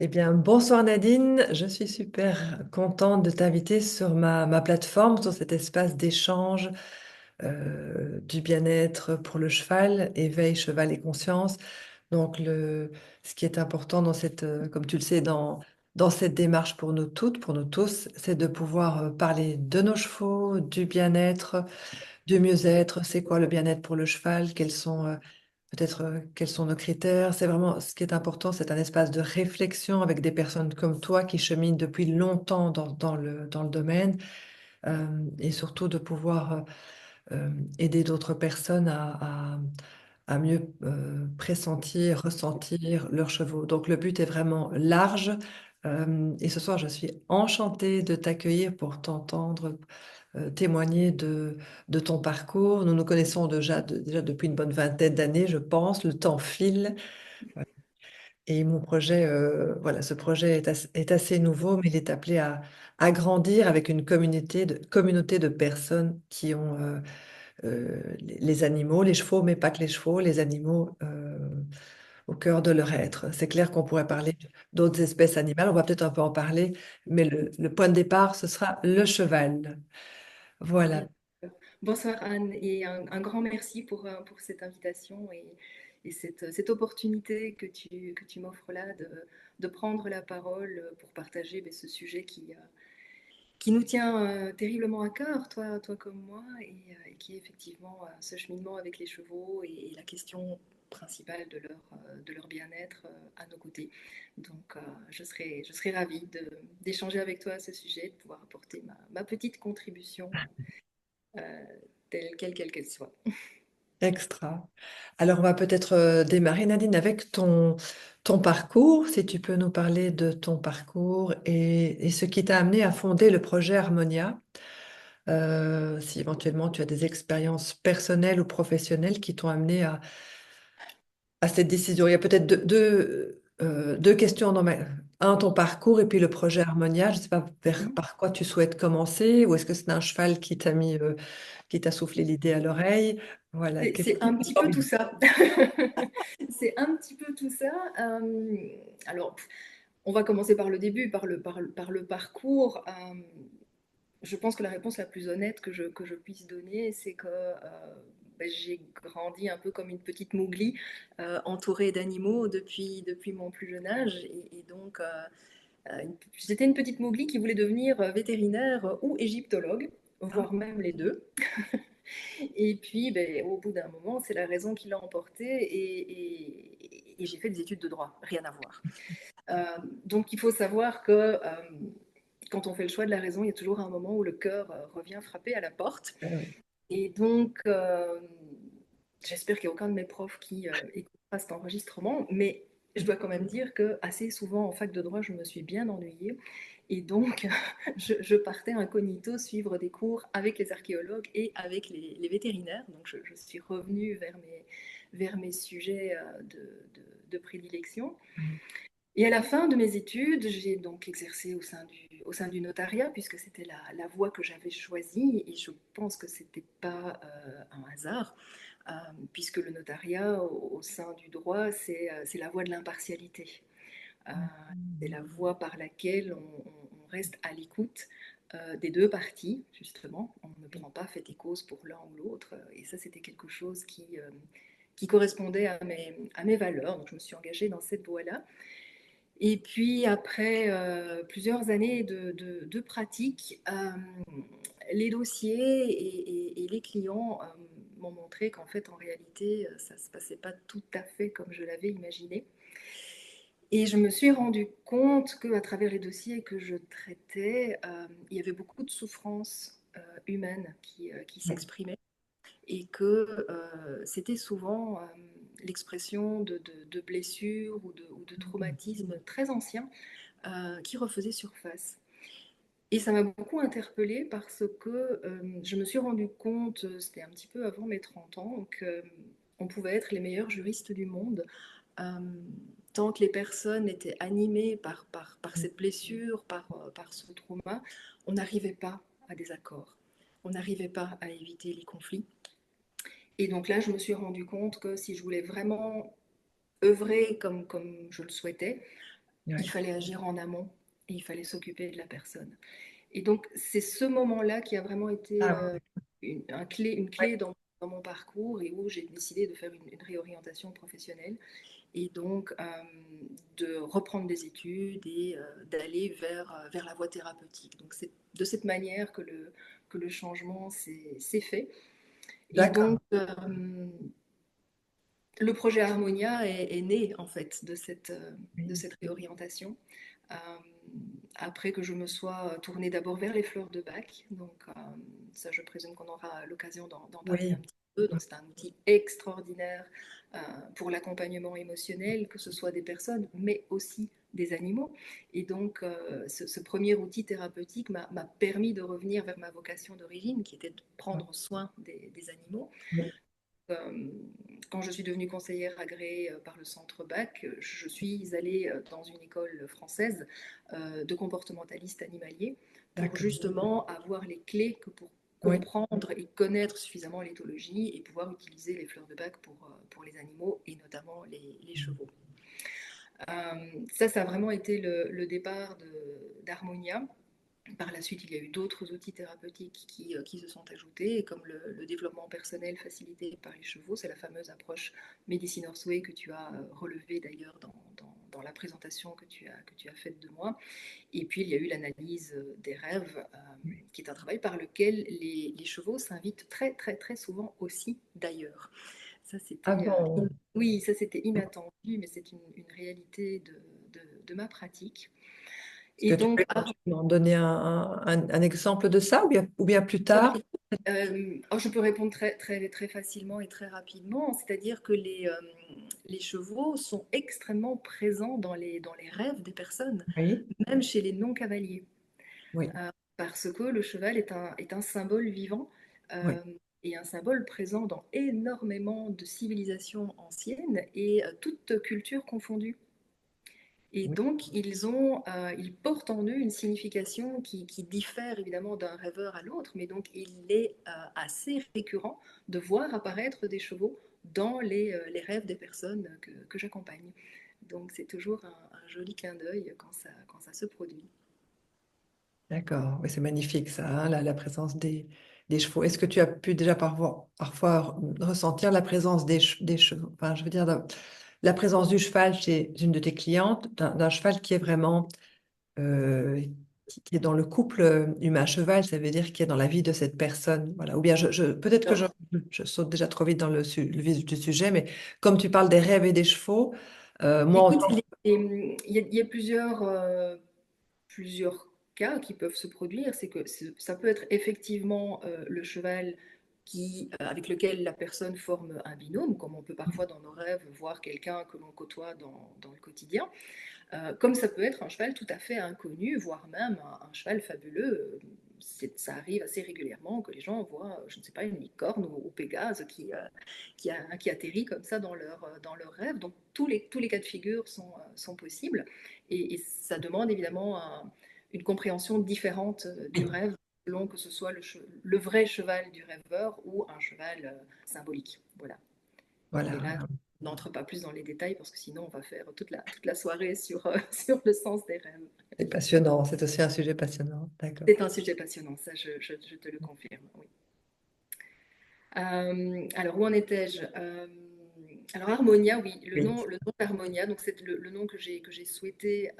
Eh bien, bonsoir Nadine, je suis super contente de t'inviter sur ma plateforme, sur cet espace d'échange du bien-être pour le cheval, éveil, cheval et conscience. Donc, ce qui est important dans comme tu le sais, dans cette démarche pour nous toutes, pour nous tous, c'est de pouvoir parler de nos chevaux, du bien-être, du mieux-être. C'est quoi le bien-être pour le cheval? Peut-être quels sont nos critères? C'est vraiment ce qui est important, c'est un espace de réflexion avec des personnes comme toi qui cheminent depuis longtemps dans le domaine et surtout de pouvoir aider d'autres personnes à mieux pressentir, ressentir leurs chevaux. Donc le but est vraiment large et ce soir je suis enchantée de t'accueillir pour t'entendre témoigner de ton parcours. Nous nous connaissons déjà depuis une bonne vingtaine d'années, je pense. Le temps file. Et mon projet, voilà, ce projet est assez nouveau, mais il est appelé à grandir avec une communauté de personnes qui ont les animaux, les chevaux, mais pas que les chevaux, les animaux au cœur de leur être. C'est clair qu'on pourrait parler d'autres espèces animales, on va peut-être un peu en parler, mais le point de départ, ce sera le cheval. Voilà. Bien. Bonsoir Anne et un grand merci pour cette invitation et cette opportunité que tu m'offres là de prendre la parole pour partager ce sujet qui nous tient terriblement à cœur, toi comme moi, et qui est effectivement ce cheminement avec les chevaux et la question principale de leur bien-être à nos côtés. Donc je serai ravie d'échanger avec toi à ce sujet, de pouvoir apporter ma petite contribution euh, quelle qu'elle soit. Extra. Alors, on va peut-être démarrer, Nadine, avec ton parcours. Si tu peux nous parler de ton parcours et ce qui t'a amené à fonder le projet Harmonia. Si éventuellement tu as des expériences personnelles ou professionnelles qui t'ont amené à cette décision. Il y a peut-être deux questions un, ton parcours et puis le projet Harmonia. Je ne sais pas par quoi tu souhaites commencer ou est-ce que c'est un cheval qui t'a soufflé l'idée à l'oreille? Voilà. Qu'est-ce C'est qui un t'a petit peu tout envie. ça. C'est un petit peu tout ça. Alors, on va commencer par le début, par le parcours. Je pense que la réponse la plus honnête que je puisse donner, c'est que j'ai grandi un peu comme une petite Mowgli, entourée d'animaux depuis mon plus jeune âge. Et donc, j'étais une petite Mowgli qui voulait devenir vétérinaire ou égyptologue, Ah, voire même les deux. Et puis, au bout d'un moment, c'est la raison qui l'a emporté et j'ai fait des études de droit, rien à voir. Donc, il faut savoir que quand on fait le choix de la raison, il y a toujours un moment où le cœur revient frapper à la porte. oui. Et donc, j'espère qu'il n'y a aucun de mes profs qui écoutera cet enregistrement, mais je dois quand même dire que assez souvent en fac de droit, je me suis bien ennuyée. Et donc, je partais incognito suivre des cours avec les archéologues et avec les vétérinaires. Donc, je suis revenue vers mes sujets de prédilection. Et à la fin de mes études, j'ai donc exercé au sein du notariat, puisque c'était la voie que j'avais choisie, et je pense que ce n'était pas un hasard, puisque le notariat au sein du droit, c'est la voie de l'impartialité. Euh, c'est la voie par laquelle on reste à l'écoute des deux parties, justement. On ne prend pas fait et cause pour l'un ou l'autre, et ça, c'était quelque chose qui correspondait à mes valeurs. Donc, je me suis engagée dans cette voie-là. Et puis après plusieurs années de pratique, les dossiers et les clients m'ont montré qu'en fait, en réalité, ça ne se passait pas tout à fait comme je l'avais imaginé. Et je me suis rendu compte qu'à travers les dossiers que je traitais, il y avait beaucoup de souffrances humaines qui s'exprimaient et que c'était souvent l'expression de blessures ou de traumatismes très anciens qui refaisaient surface. Et ça m'a beaucoup interpellée parce que je me suis rendu compte, c'était un petit peu avant mes 30 ans, qu'on pouvait être les meilleurs juristes du monde. Euh, Tant que les personnes étaient animées par cette blessure, par ce trauma, on n'arrivait pas à des accords. On n'arrivait pas à éviter les conflits. Et donc là, je me suis rendu compte que si je voulais vraiment œuvrer comme je le souhaitais, il Oui. fallait agir en amont et il fallait s'occuper de la personne. Et donc, c'est ce moment-là qui a vraiment été Ah, une oui. clé dans mon parcours et où j'ai décidé de faire une réorientation professionnelle et donc de reprendre des études et d'aller vers la voie thérapeutique. Donc, c'est de cette manière que le changement s'est fait. Et D'accord. donc, le projet Harmonia est né en fait de Oui. cette réorientation. Euh, Après que je me sois tournée d'abord vers les fleurs de bac, donc ça je présume qu'on aura l'occasion d'en parler un Oui. petit peu. Donc c'est un outil extraordinaire euh, pour l'accompagnement émotionnel, que ce soit des personnes, mais aussi des animaux. Et donc ce premier outil thérapeutique m'a permis de revenir vers ma vocation d'origine, qui était de prendre soin des animaux. Oui. Euh, Quand je suis devenue conseillère agréée par le centre BAC, je suis allée dans une école française de comportementaliste animalier pour D'accord. justement avoir les clés que pour Oui. comprendre et connaître suffisamment l'éthologie et pouvoir utiliser les fleurs de bac pour les animaux et notamment les chevaux. Ça a vraiment été le départ d'Harmonia. Par la suite, il y a eu d'autres outils thérapeutiques qui se sont ajoutés, comme le développement personnel facilité par les chevaux. C'est la fameuse approche Medicine Horseway que tu as relevée d'ailleurs dans la présentation que tu as faite de moi. Et puis, il y a eu l'analyse des rêves, qui est un travail par lequel les chevaux s'invitent très, très, très souvent aussi d'ailleurs. Ça, Ah c'était, bon. oui, ça, c'était inattendu, mais c'est une réalité de ma pratique. Est-ce Et que tu peux donc, éventuellement donner un exemple de ça ou bien plus tard? oui, je peux répondre très, très, très facilement et très rapidement. C'est-à-dire que les chevaux sont extrêmement présents dans les rêves des personnes, Oui. même chez les non-cavaliers. Oui. Parce que le cheval est un symbole vivant Oui. euh, et un symbole présent dans énormément de civilisations anciennes et toutes cultures confondues. Et Oui. donc, ils portent en eux une signification qui diffère évidemment d'un rêveur à l'autre, mais donc il est assez récurrent de voir apparaître des chevaux dans les rêves des personnes que j'accompagne. Donc, c'est toujours un joli clin d'œil quand ça se produit. D'accord. Oui, c'est magnifique ça, hein, la présence des chevaux. Est-ce que tu as pu déjà parfois ressentir la présence des chevaux? Enfin, je veux dire, la présence du cheval chez une de tes clientes, d'un cheval qui est vraiment euh, qui est dans le couple humain-cheval, ça veut dire qui est dans la vie de cette personne. Voilà. Ou bien peut-être que Alors, je saute déjà trop vite dans le vif du sujet, mais comme tu parles des rêves et des chevaux, moi, en écoute, tant il y a plusieurs cas qui peuvent se produire. C'est que ça peut être effectivement le cheval avec lequel la personne forme un binôme, comme on peut parfois dans nos rêves voir quelqu'un que l'on côtoie dans le quotidien. Comme ça peut être un cheval tout à fait inconnu, voire même un cheval fabuleux. Ça arrive assez régulièrement que les gens voient, je ne sais pas, une licorne ou Pégase qui atterrit comme ça dans leur rêve. Donc tous les cas de figure sont possibles et ça demande évidemment une compréhension différente du oui, rêve selon que ce soit le vrai cheval du rêveur ou un cheval symbolique. Voilà. Mais voilà, là, on n'entre pas plus dans les détails parce que sinon on va faire toute la soirée sur le sens des rêves. c'est passionnant, c'est aussi un sujet passionnant. D'accord. C'est un sujet passionnant, ça je te le confirme. Oui. Alors où en étais-je Alors Harmonia, oui, Oui, le nom d'Harmonia, donc c'est le nom que j'ai souhaité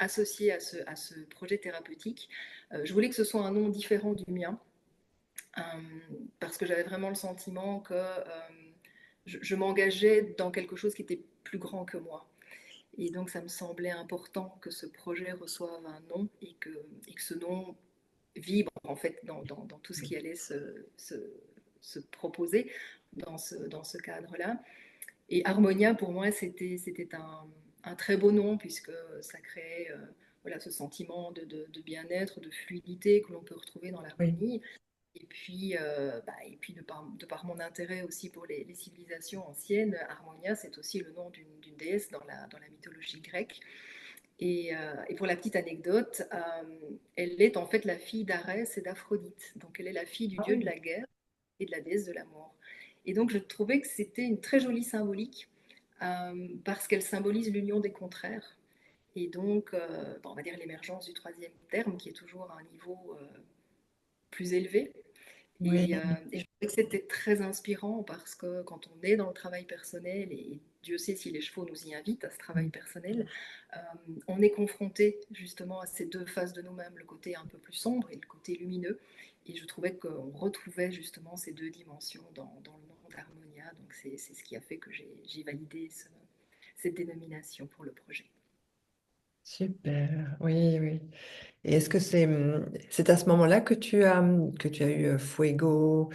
associer à ce projet thérapeutique. Je voulais que ce soit un nom différent du mien euh, parce que j'avais vraiment le sentiment que je m'engageais dans quelque chose qui était plus grand que moi. Et donc, ça me semblait important que ce projet reçoive un nom et que ce nom vibre en fait dans tout ce qui allait se proposer dans ce cadre-là. Et Harmonia, pour moi, c'était un très beau nom puisque ça créait voilà, ce sentiment de bien-être, de fluidité que l'on peut retrouver dans oui, l'harmonie. Et puis de par mon intérêt aussi pour les civilisations anciennes, Harmonia, c'est aussi le nom d'une déesse dans la mythologie grecque. Et pour la petite anecdote, elle est en fait la fille d'Arès et d'Aphrodite. Donc elle est la fille du ah dieu de oui, la guerre et de la déesse de l'amour. Et donc je trouvais que c'était une très jolie symbolique parce qu'elle symbolise l'union des contraires. Et donc, bon, on va dire l'émergence du troisième terme, qui est toujours à un niveau plus élevé. Oui, Et je trouvais que c'était très inspirant parce que quand on est dans le travail personnel, et Dieu sait si les chevaux nous y invitent à ce travail personnel, euh, on est confronté justement à ces deux faces de nous-mêmes, le côté un peu plus sombre et le côté lumineux. Et je trouvais qu'on retrouvait justement ces deux dimensions dans le monde d'Harmonia. Donc c'est ce qui a fait que j'ai validé cette dénomination pour le projet. super. Oui, oui. Et est-ce que c'est à ce moment-là que tu as eu Fuego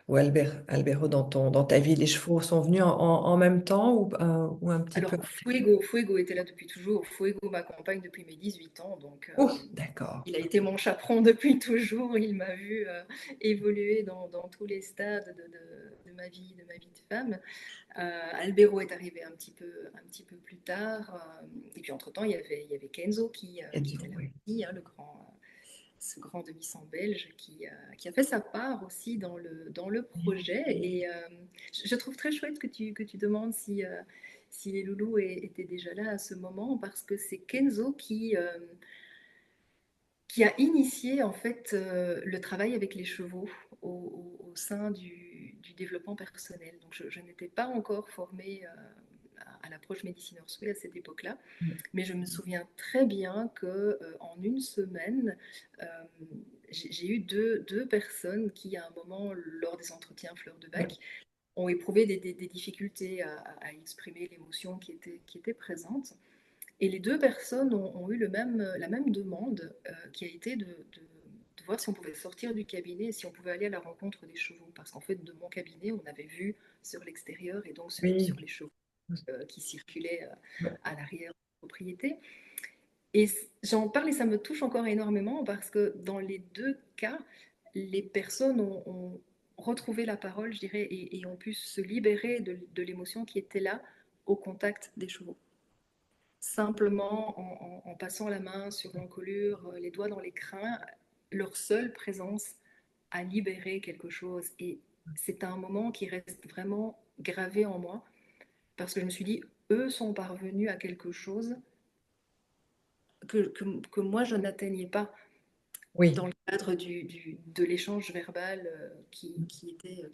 ou Albero dans ta vie? Les chevaux sont venus en même temps ou un petit peu Alors, après? Fuego était là depuis toujours. Fuego m'accompagne depuis mes 18 ans, donc Oh, d'accord. il a été mon chaperon depuis toujours. Il m'a vu évoluer dans tous les stades de de ma vie de femme. Albero est arrivé un petit peu plus tard. Et puis, entre-temps, il y avait Kenzo qui Enzo, était là oui. aussi, hein, ce grand demi-sang belge qui a fait sa part aussi dans le projet. Et je trouve très chouette que tu demandes si les loulous étaient déjà là à ce moment, parce que c'est Kenzo qui a initié en fait le travail avec les chevaux au sein du développement personnel. Donc je n'étais pas encore formée à l'approche Medicine Way à cette époque-là, mais je me souviens très bien que en une semaine, euh, j'ai eu deux personnes qui, à un moment, lors des entretiens fleurs de Oui, bac, ont éprouvé des difficultés à exprimer l'émotion qui était présente. Et les deux personnes ont eu la même demande qui a été de voir si on pouvait sortir du cabinet et si on pouvait aller à la rencontre des chevaux. Parce qu'en fait, de mon cabinet, on avait vu sur l'extérieur et donc sur oui. les chevaux qui circulaient Ouais. à l'arrière de la propriété. Et j'en parle et ça me touche encore énormément parce que dans les deux cas, les personnes ont retrouvé la parole, je dirais, et ont pu se libérer de l'émotion qui était là au contact des chevaux. Simplement en passant la main sur l'encolure, les doigts dans les crins, leur seule présence a libéré quelque chose. Et c'est un moment qui reste vraiment gravé en moi parce que je me suis dit, eux sont parvenus à quelque chose que moi je n'atteignais pas Oui, dans le cadre de l'échange verbal qui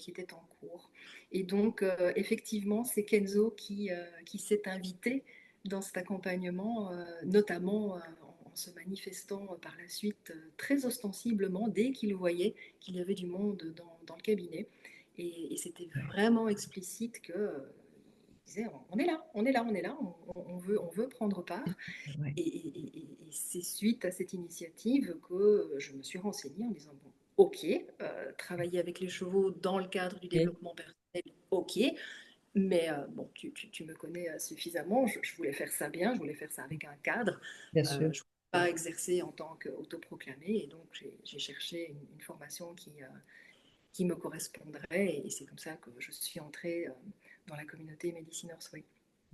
était en cours. Et donc, effectivement, c'est Kenzo qui s'est invité dans cet accompagnement, notamment en se manifestant par la suite très ostensiblement dès qu'il voyait qu'il y avait du monde dans le cabinet. Et c'était ouais, vraiment explicite que disait on est là, on est là, on est là, on veut prendre part. ouais. Et c'est suite à cette initiative que je me suis renseignée en disant, bon, ok, travailler avec les chevaux dans le cadre du Oui, développement personnel, ok, mais bon, tu me connais suffisamment, je voulais faire ça bien, je voulais faire ça avec un cadre, bien je ne sûr. voulais pas exercer en tant qu'autoproclamé, et donc j'ai cherché une formation qui me correspondrait, et c'est comme ça que je suis entrée dans la communauté Mediciners Way.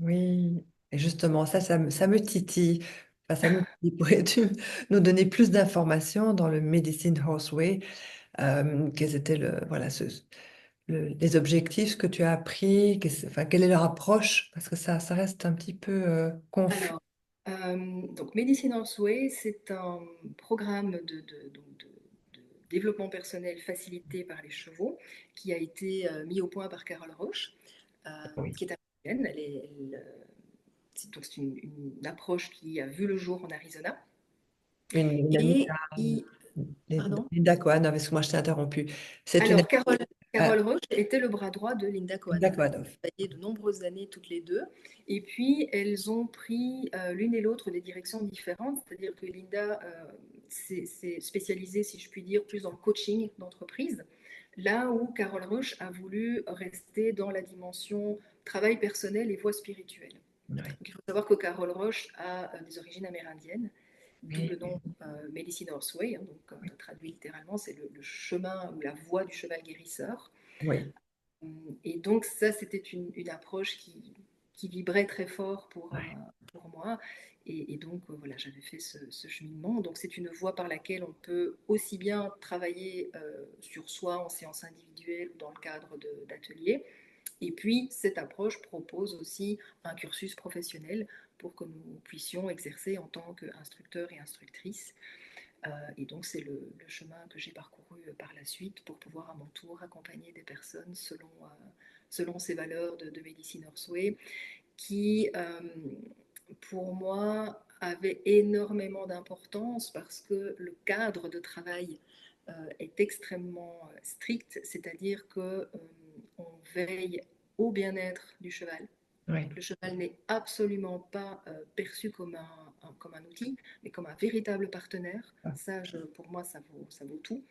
Oui. Et justement, ça me titille. Enfin, ça nous titille. Pourrais-tu nous donner plus d'informations dans le Medicine Horseway? Quels étaient voilà, les objectifs que tu as appris? Enfin, quelle est leur approche? Parce que ça reste un petit peu confus. Alors, donc Mediciners Way, c'est un programme de développement personnel facilité par les chevaux qui a été mis au point par Carole Roche, euh, Oui. qui est américaine. Donc c'est une approche qui a vu le jour en Arizona. Une amie, Et pardon? Linda Cohen, non, parce que moi je t'ai interrompu. C'est une Alors, amie, Carole Roche était le bras droit de Linda Linda Cohen. Cohen. Travaillé de nombreuses années toutes les deux. Et puis, elles ont pris l'une et l'autre des directions différentes. C'est-à-dire que Linda s'est spécialisée, si je puis dire, plus dans le coaching d'entreprise. Là où Carole Roche a voulu rester dans la dimension travail personnel et voie spirituelle. Oui. Donc, il faut savoir que Carole Roche a des origines amérindiennes, d'où le Oui, nom Mediciner's Way. Hein, donc, traduit littéralement, c'est le chemin ou la voie du cheval guérisseur. oui, Et donc, ça, c'était une approche qui vibrait très fort oui, pour moi. Et donc, voilà, j'avais fait ce cheminement. Donc, c'est une voie par laquelle on peut aussi bien travailler sur soi en séance individuelle ou dans le cadre d'ateliers, Et puis, cette approche propose aussi un cursus professionnel pour que nous puissions exercer en tant qu'instructeurs et instructrices. Et donc, c'est le chemin que j'ai parcouru par la suite pour pouvoir à mon tour accompagner des personnes selon ces valeurs de Medicine Horseway qui, pour moi, avait énormément d'importance parce que le cadre de travail est extrêmement strict, c'est-à-dire que on veille au bien-être du cheval. Oui, Le cheval n'est absolument pas perçu comme un outil, mais comme un véritable partenaire. Ça, pour moi, ça vaut tout.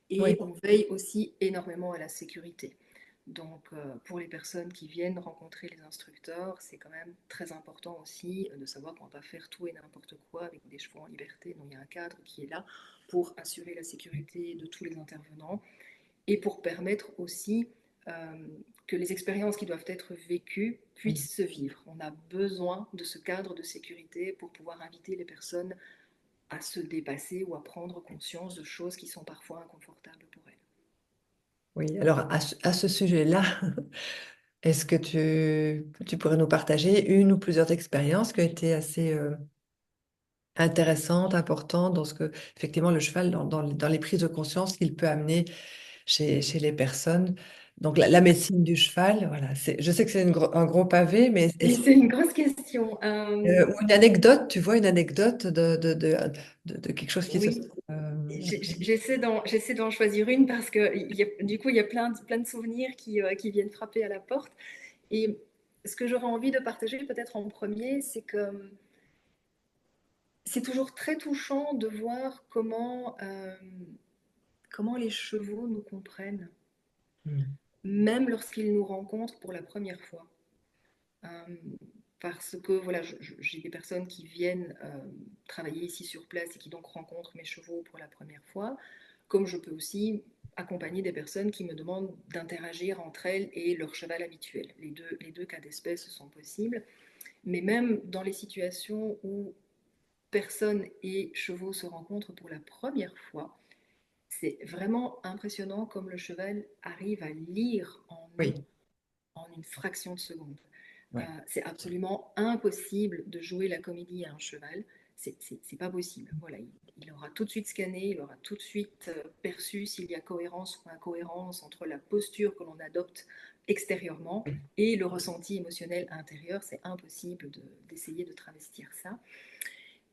Et oui, on veille aussi énormément à la sécurité. Donc, pour les personnes qui viennent rencontrer les instructeurs, c'est quand même très important aussi de savoir qu'on va faire tout et n'importe quoi avec des chevaux en liberté. Donc, il y a un cadre qui est là pour assurer la sécurité de tous les intervenants et pour permettre aussi que les expériences qui doivent être vécues oui. puissent se vivre. On a besoin de ce cadre de sécurité pour pouvoir inviter les personnes à se dépasser ou à prendre conscience de choses qui sont parfois inconfortables pour elles. Oui. Alors, à ce sujet-là, est-ce que tu pourrais nous partager une ou plusieurs expériences qui ont été assez intéressantes, importantes dans ce que, effectivement, le cheval, dans les prises de conscience qu'il peut amener chez les personnes? Donc, la médecine du cheval, voilà. Je sais que c'est un gros pavé, mais C'est une grosse question. ou une anecdote, tu vois, une anecdote de quelque chose qui se... Oui, euh, j'essaie d'en choisir une parce que du coup, il y a plein de souvenirs qui viennent frapper à la porte. Et ce que j'aurais envie de partager peut-être en premier, c'est que c'est toujours très touchant de voir comment les chevaux nous comprennent, hmm. même lorsqu'ils nous rencontrent pour la première fois. Euh, Parce que voilà, j'ai des personnes qui viennent travailler ici sur place et qui donc rencontrent mes chevaux pour la première fois, comme je peux aussi accompagner des personnes qui me demandent d'interagir entre elles et leur cheval habituel. Les deux cas d'espèce sont possibles, mais même dans les situations où personnes et chevaux se rencontrent pour la première fois, c'est vraiment impressionnant comme le cheval arrive à lire en nous Oui, en une fraction de seconde. ouais. C'est absolument impossible de jouer la comédie à un cheval. C'est pas possible. Voilà, il aura tout de suite scanné, il aura tout de suite perçu s'il y a cohérence ou incohérence entre la posture que l'on adopte extérieurement et le ressenti émotionnel intérieur. C'est impossible d'essayer de travestir ça.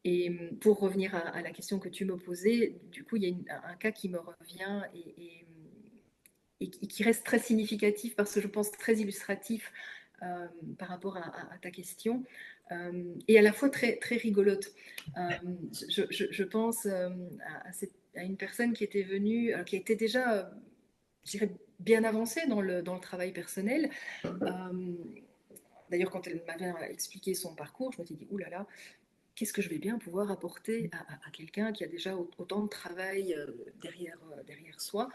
Et pour revenir à la question que tu me posais, du coup, il y a un cas qui me revient et qui reste très significatif parce que je pense très illustratif par rapport à ta question et à la fois très rigolote. Je pense à une personne qui était venue, qui était déjà, je dirais, bien avancée dans le travail personnel. D'ailleurs, quand elle m'avait expliqué son parcours, je me suis dit, oulala, là là, qu'est-ce que je vais bien pouvoir apporter à quelqu'un qui a déjà autant de travail derrière soi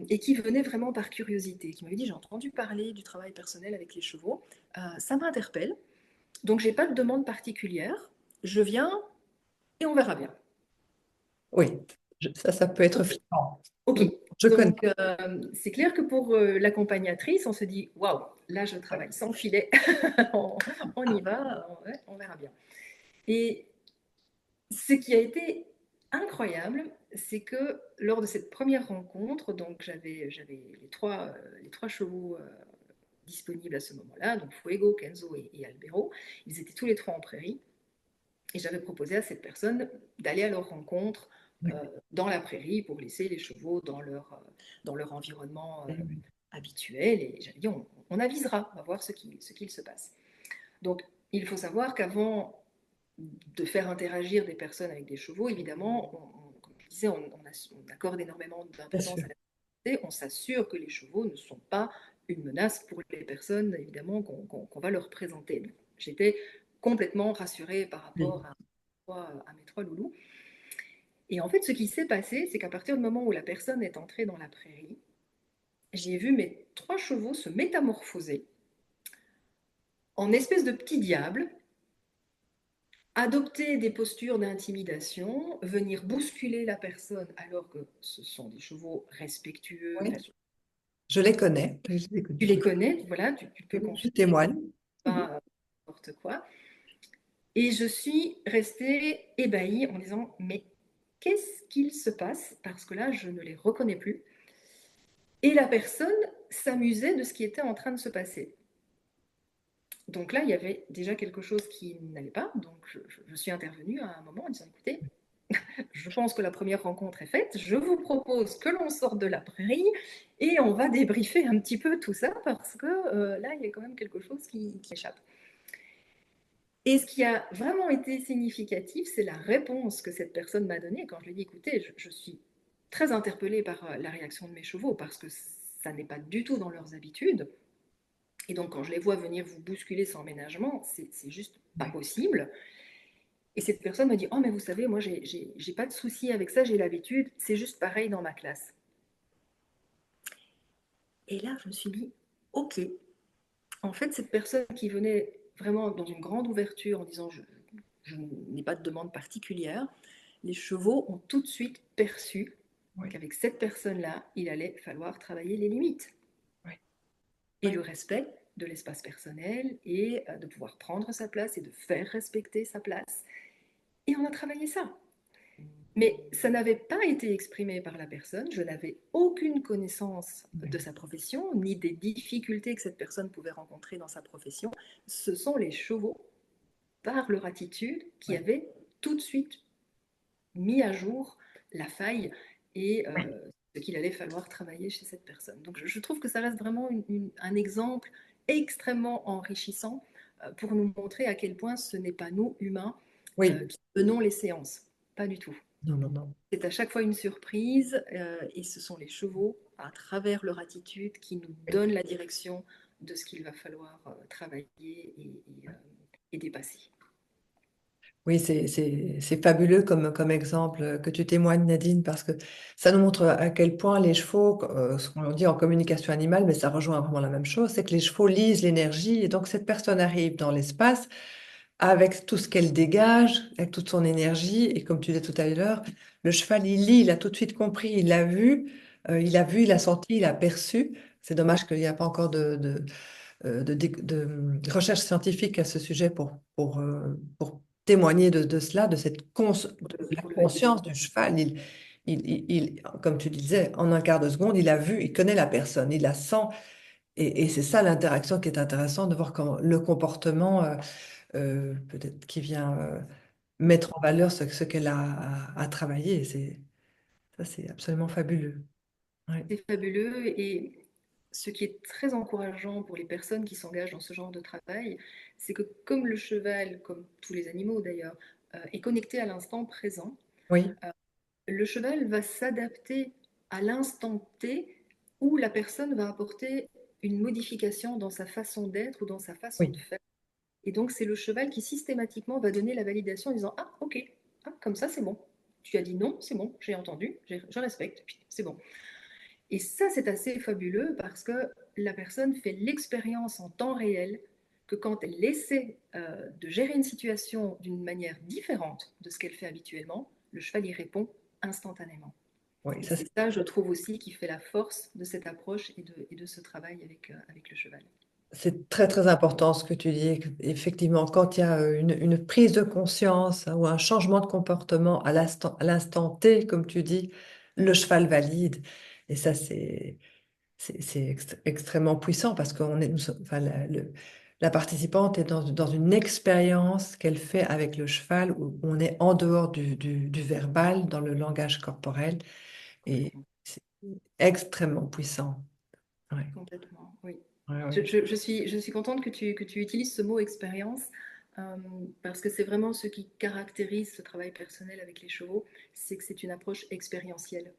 et qui venait vraiment par curiosité, qui m'avait dit j'ai entendu parler du travail personnel avec les chevaux, ça m'interpelle, donc j'ai pas de demande particulière, je viens et on verra bien. Oui, ça peut être Ok, flippant. ok. Mm. Je connais. Donc c'est clair que pour l'accompagnatrice, on se dit waouh, là je travaille sans filet, on, on y va, on verra bien. Et ce qui a été incroyable, c'est que lors de cette première rencontre, donc j'avais les trois chevaux disponibles à ce moment-là, donc Fuego, Kenzo et Albero. Ils étaient tous les trois en prairie. Et j'avais proposé à cette personne d'aller à leur rencontre dans la prairie pour laisser les chevaux dans leur environnement Oui. habituel. Et j'avais dit, on avisera, on va voir ce qu'il se passe. Donc, il faut savoir qu'avant de faire interagir des personnes avec des chevaux, évidemment, comme je disais, on accorde énormément Bien d'importance sûr. à la sécurité. On s'assure que les chevaux ne sont pas une menace pour les personnes, évidemment, qu'on va leur présenter. J'étais complètement rassurée par Oui. rapport à mes trois loulous. Et en fait, ce qui s'est passé, c'est qu'à partir du moment où la personne est entrée dans la prairie, j'ai vu mes trois chevaux se métamorphoser en espèces de petits diables, adopter des postures d'intimidation, venir bousculer la personne alors que ce sont des chevaux respectueux, Oui. Je les connais. Tu les connais, voilà, tu peux Je confirmer que témoigne. c'est pas n'importe quoi. Et je suis restée ébahie en disant, mais qu'est-ce qu'il se passe? Parce que là, je ne les reconnais plus. Et la personne s'amusait de ce qui était en train de se passer. Donc là, il y avait déjà quelque chose qui n'allait pas. Donc je suis intervenue à un moment en disant, écoutez, je pense que la première rencontre est faite. Je vous propose que l'on sorte de la prairie et on va débriefer un petit peu tout ça parce que là, il y a quand même quelque chose qui échappe. Et ce qui a vraiment été significatif, c'est la réponse que cette personne m'a donnée quand je lui ai dit, écoutez, je suis très interpellée par la réaction de mes chevaux parce que ça n'est pas du tout dans leurs habitudes. Et donc, quand je les vois venir vous bousculer sans ménagement, c'est juste pas possible. Et cette personne me dit, oh, mais vous savez, moi, j'ai pas de souci avec ça, j'ai l'habitude, c'est juste pareil dans ma classe. Et là, je me suis dit, ok, en fait, cette personne qui venait vraiment dans une grande ouverture en disant, je n'ai pas de demande particulière, les chevaux ont tout de suite perçu Oui, qu'avec cette personne-là, il allait falloir travailler les limites oui, et oui, le respect de l'espace personnel et de pouvoir prendre sa place et de faire respecter sa place. Et on a travaillé ça. Mais ça n'avait pas été exprimé par la personne, je n'avais aucune connaissance de oui, sa profession, ni des difficultés que cette personne pouvait rencontrer dans sa profession. Ce sont les chevaux, par leur attitude, qui oui, avaient tout de suite mis à jour la faille et oui. ce qu'il allait falloir travailler chez cette personne. Donc je trouve que ça reste vraiment un exemple extrêmement enrichissant pour nous montrer à quel point ce n'est pas nous, humains, Oui. qui menons les séances. Pas du tout. Non, non, non. C'est à chaque fois une surprise et ce sont les chevaux, à travers leur attitude, qui nous Oui. donnent la direction de ce qu'il va falloir travailler et dépasser. Oui, c'est fabuleux comme exemple que tu témoignes, Nadine, parce que ça nous montre à quel point les chevaux, ce qu'on dit en communication animale, mais ça rejoint vraiment la même chose, c'est que les chevaux lisent l'énergie, et donc cette personne arrive dans l'espace avec tout ce qu'elle dégage, avec toute son énergie, et comme tu disais tout à l'heure, le cheval, il lit, il a tout de suite compris, il a vu, il a senti, il a perçu. C'est dommage qu'il n'y a pas encore de recherche scientifique à ce sujet pour témoigner de cela, de Il la faut le être. conscience du cheval. Comme tu disais, en un quart de seconde, il a vu, il connaît la personne, il la sent. Et c'est ça l'interaction qui est intéressante, de voir comment le comportement, peut-être qui vient mettre en valeur ce qu'elle a à travailler. Ça, c'est absolument fabuleux. Ouais. C'est fabuleux et ce qui est très encourageant pour les personnes qui s'engagent dans ce genre de travail, c'est que comme le cheval, comme tous les animaux d'ailleurs, est connecté à l'instant présent, Oui, euh, le cheval va s'adapter à l'instant T où la personne va apporter une modification dans sa façon d'être ou dans sa façon de oui, faire. Et donc c'est le cheval qui systématiquement va donner la validation en disant ah ok, ah, comme ça c'est bon. Tu as dit non, c'est bon, j'ai entendu, je respecte, c'est bon. Et ça, c'est assez fabuleux parce que la personne fait l'expérience en temps réel que quand elle essaie de gérer une situation d'une manière différente de ce qu'elle fait habituellement, le cheval y répond instantanément. oui, Et ça, c'est ça, je trouve aussi, qui fait la force de cette approche et de ce travail avec le cheval. c'est très, très important ce que tu dis. Effectivement, quand il y a une prise de conscience, hein, ou un changement de comportement à l'instant T, comme tu dis, le cheval valide. Et ça, c'est extrêmement puissant parce qu'on est, enfin, la participante est dans une expérience qu'elle fait avec le cheval où on est en dehors du verbal, dans le langage corporel. Et Complètement. c'est extrêmement puissant. Ouais, Complètement, oui. ouais, Je, ouais. je- je suis contente que tu utilises ce mot expérience euh, parce que c'est vraiment ce qui caractérise ce travail personnel avec les chevaux, c'est que c'est une approche expérientielle.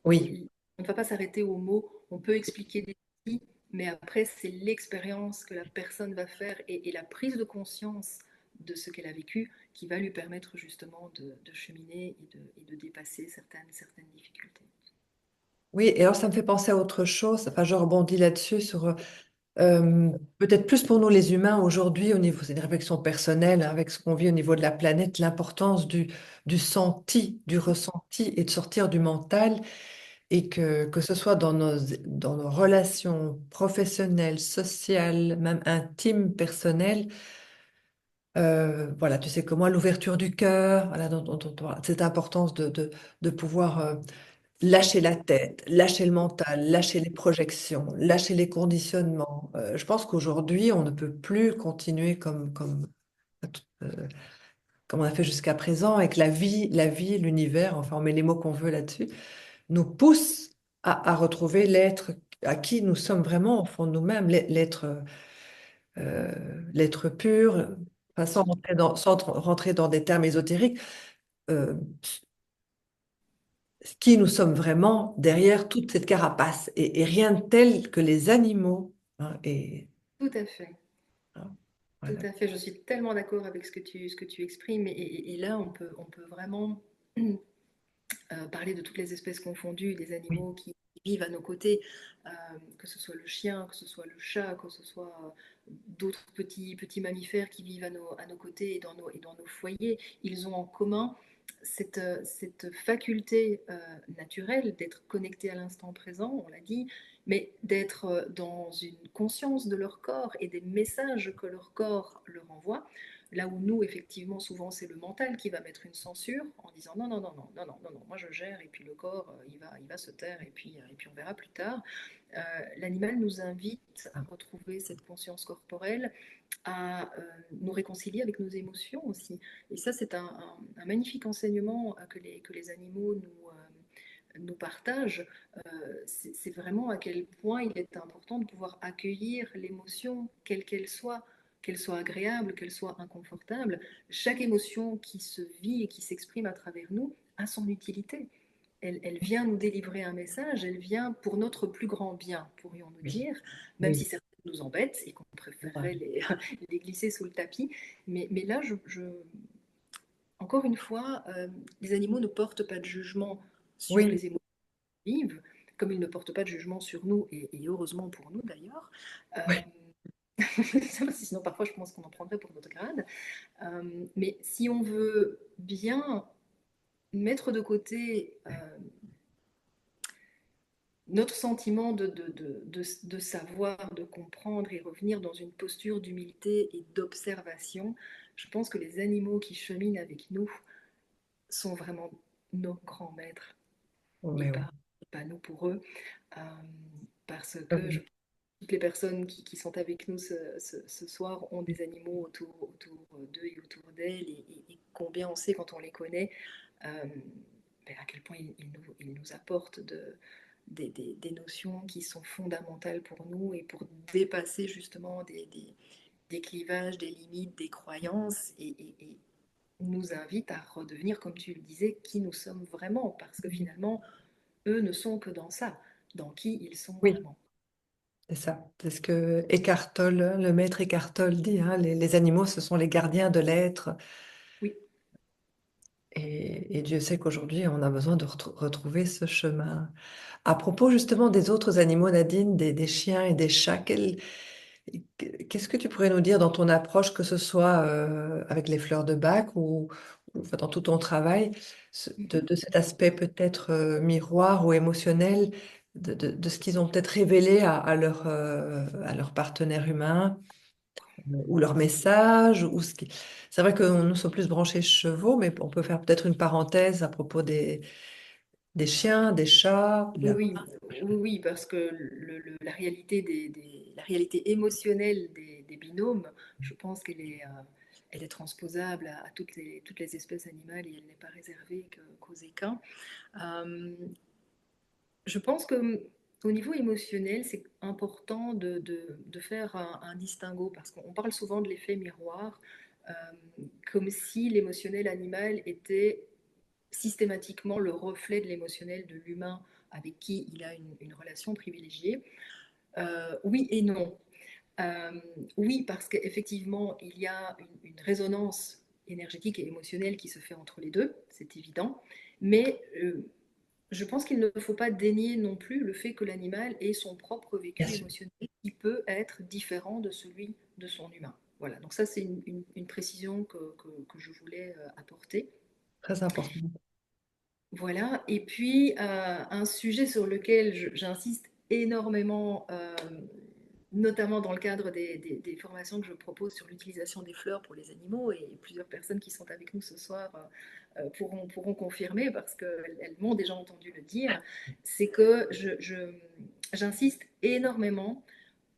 Oui. On ne va pas s'arrêter au mot, on peut expliquer des outils, mais après c'est l'expérience que la personne va faire et la prise de conscience de ce qu'elle a vécu qui va lui permettre justement de cheminer et de dépasser certaines difficultés. Oui, et alors ça me fait penser à autre chose. Enfin, je rebondis là-dessus sur peut-être plus pour nous les humains aujourd'hui, au niveau, c'est une réflexion personnelle, hein, avec ce qu'on vit au niveau de la planète, l'importance du senti, du ressenti et de sortir du mental. et que ce soit dans nos relations professionnelles, sociales, même intimes, personnelles, voilà, tu sais que moi, l'ouverture du cœur, voilà, cette importance de pouvoir lâcher la tête, lâcher le mental, lâcher les projections, lâcher les conditionnements. Je pense qu'aujourd'hui, on ne peut plus continuer comme on a fait jusqu'à présent, et que la vie, l'univers, enfin, on met les mots qu'on veut là-dessus, nous pousse à retrouver l'être à qui nous sommes vraiment au fond de nous-mêmes, l'être pur, enfin, sans rentrer dans des termes ésotériques, euh, qui nous sommes vraiment derrière toute cette carapace, et rien de tel que les animaux. Hein, Tout à fait. hein, Tout voilà. à fait, je suis tellement d'accord avec ce que tu exprimes. Et là, on peut vraiment parler de toutes les espèces confondues, des Oui, animaux qui vivent à nos côtés, euh, que ce soit le chien, que ce soit le chat, que ce soit d'autres petits mammifères qui vivent à nos côtés et dans nos foyers. Ils ont en commun cette faculté naturelle d'être connectés à l'instant présent, on l'a dit, mais d'être dans une conscience de leur corps et des messages que leur corps leur envoie. Là où nous, effectivement, souvent, c'est le mental qui va mettre une censure en disant non, non, non, non, non, non, non, non, moi je gère, et puis le corps, il va se taire, et puis on verra plus tard. L'animal nous invite à retrouver cette conscience corporelle, à nous réconcilier avec nos émotions aussi. Et ça, c'est un magnifique enseignement que les animaux nous partagent. C'est vraiment à quel point il est important de pouvoir accueillir l'émotion, quelle qu'elle soit agréable, qu'elle soit inconfortable. Chaque émotion qui se vit et qui s'exprime à travers nous a son utilité. Elle vient nous délivrer un message, elle vient pour notre plus grand bien, pourrions-nous oui, dire, même si oui. certaines nous embêtent et qu'on préférerait Ouais. les glisser sous le tapis. Mais là, encore une fois, les animaux ne portent pas de jugement sur Oui, les émotions qu'ils vivent, comme ils ne portent pas de jugement sur nous, et heureusement pour nous d'ailleurs. oui, Sinon, parfois, je pense qu'on en prendrait pour notre grade. Mais si on veut bien mettre de côté notre sentiment de savoir, de comprendre et revenir dans une posture d'humilité et d'observation, je pense que les animaux qui cheminent avec nous sont vraiment nos grands maîtres et mais oui. pas nous pour eux. Euh, parce Ah que oui. toutes les personnes qui sont avec nous ce soir ont des animaux autour d'eux et autour d'elles, et combien on sait quand on les connaît, euh, à quel point ils nous apportent des notions qui sont fondamentales pour nous et pour dépasser justement des clivages, des limites, des croyances, et nous invitent à redevenir, comme tu le disais, qui nous sommes vraiment, parce que finalement, eux ne sont que dans ça, dans qui ils sont Oui, vraiment. c'est ça. C'est ce que Eckhart Tolle, le maître Eckhart Tolle dit, hein, les animaux, ce sont les gardiens de l'être. Oui. Et Dieu sait qu'aujourd'hui, on a besoin de retrouver ce chemin. À propos justement des autres animaux, Nadine, des chiens et des chats, qu'est-ce que tu pourrais nous dire dans ton approche, que ce soit avec les fleurs de bac ou, enfin, dans tout ton travail, Mhm. de cet aspect peut-être miroir ou émotionnel, de ce qu'ils ont peut-être révélé à leur partenaire humain, ou leur message, ou ce qui... C'est vrai que nous sommes plus branchés chevaux, mais on peut faire peut-être une parenthèse à propos des chiens, des chats. Oui, oui, oui, oui, parce que la réalité la réalité émotionnelle des binômes, je pense elle est transposable à toutes les espèces animales, et elle n'est pas réservée qu'aux équins. Euh, je pense que au niveau émotionnel, c'est important de faire un distinguo, parce qu'on parle souvent de l'effet miroir, euh, comme si l'émotionnel animal était systématiquement le reflet de l'émotionnel de l'humain avec qui il a une relation privilégiée. Oui et non. Euh, oui, parce qu'effectivement, il y a une résonance énergétique et émotionnelle qui se fait entre les deux, c'est évident, mais je pense qu'il ne faut pas dénier non plus le fait que l'animal ait son propre Bien vécu sûr, émotionnel qui peut être différent de celui de son humain. Voilà, donc ça c'est une précision que je voulais apporter. très important. Voilà. Et puis, un sujet sur lequel j'insiste énormément, notamment dans le cadre des formations que je propose sur l'utilisation des fleurs pour les animaux, et plusieurs personnes qui sont avec nous ce soir pourront confirmer parce qu'elles m'ont déjà entendu le dire, c'est que j'insiste énormément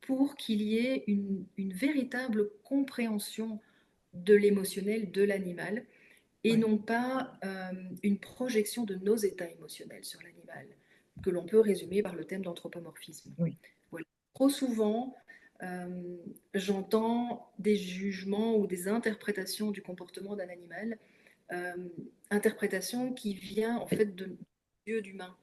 pour qu'il y ait une véritable compréhension de l'émotionnel de l'animal et Oui, non pas une projection de nos états émotionnels sur l'animal, que l'on peut résumer par le thème d'anthropomorphisme. oui, Voilà. Trop souvent, euh, j'entends des jugements ou des interprétations du comportement d'un animal, euh, interprétation qui vient en oui, fait de yeux d'humain,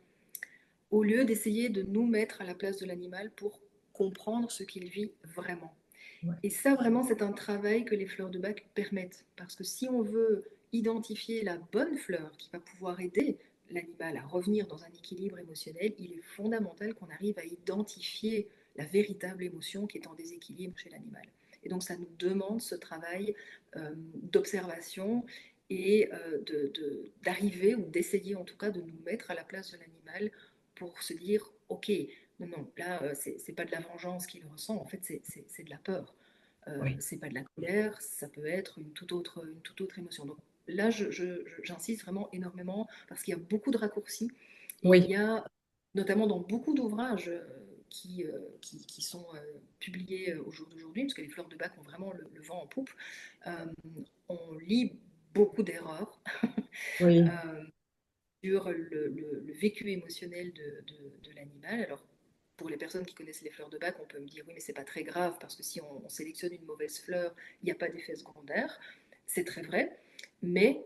au lieu d'essayer de nous mettre à la place de l'animal pour comprendre ce qu'il vit vraiment. oui, Et ça, vraiment, c'est un travail que les fleurs de bac permettent. Parce que si on veut identifier la bonne fleur qui va pouvoir aider l'animal à revenir dans un équilibre émotionnel, il est fondamental qu'on arrive à identifier la véritable émotion qui est en déséquilibre chez l'animal. Et donc, ça nous demande ce travail d'observation et d'arriver ou d'essayer en tout cas de nous mettre à la place de l'animal pour se dire, ok, non, non, là, c'est pas de la vengeance qu'il ressent, en fait, c'est de la peur. oui, C'est pas de la colère, ça peut être une toute autre émotion. Donc là, j'insiste vraiment énormément parce qu'il y a beaucoup de raccourcis et il oui, y a, notamment dans beaucoup d'ouvrages qui sont publiés au jour d'aujourd'hui, parce que les fleurs de bac ont vraiment le vent en poupe, euh, on lit beaucoup d'erreurs oui, euh, sur le vécu émotionnel de l'animal. Alors, pour les personnes qui connaissent les fleurs de bac, on peut me dire oui, mais c'est pas très grave parce que si on sélectionne une mauvaise fleur, il n'y a pas d'effet secondaire. C'est très vrai. Mais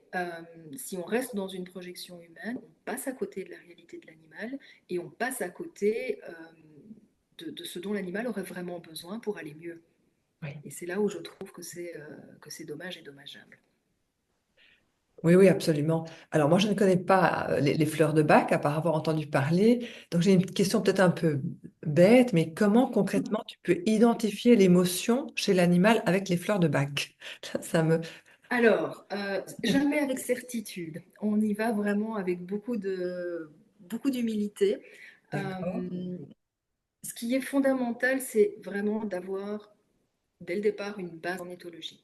si on reste dans une projection humaine, on passe à côté de la réalité de l'animal et on passe à côté de ce dont l'animal aurait vraiment besoin pour aller mieux. oui. Et c'est là où je trouve que c'est dommage et dommageable. Oui, oui, absolument. Alors moi, je ne connais pas les fleurs de bac, à part avoir entendu parler. Donc j'ai une question peut-être un peu bête, mais comment concrètement tu peux identifier l'émotion chez l'animal avec les fleurs de bac? Ça me... Alors, jamais avec certitude. On y va vraiment avec beaucoup d'humilité. D'accord. Euh, Ce qui est fondamental, c'est vraiment d'avoir dès le départ une base en éthologie.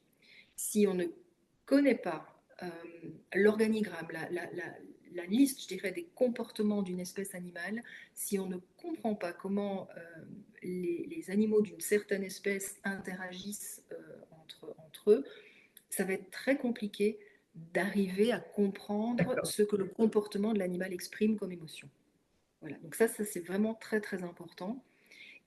Si on ne connaît pas l'organigramme, la liste, je dirais, des comportements d'une espèce animale, si on ne comprend pas comment les animaux d'une certaine espèce interagissent entre eux, ça va être très compliqué d'arriver à comprendre D'accord. ce que le comportement de l'animal exprime comme émotion. Voilà, donc ça c'est vraiment très très important.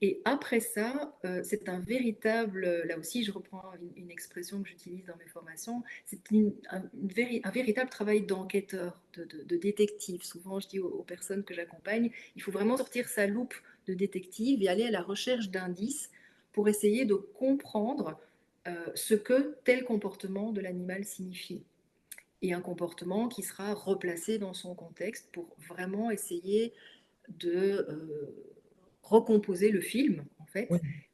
Et après ça, c'est un véritable, là aussi je reprends une expression que j'utilise dans mes formations, c'est un véritable travail d'enquêteur, de détective. Souvent je dis aux personnes que j'accompagne, il faut vraiment sortir sa loupe de détective et aller à la recherche d'indices pour essayer de comprendre ce que tel comportement de l'animal signifie. Et un comportement qui sera replacé dans son contexte pour vraiment essayer de recomposer le film, en Oui, fait,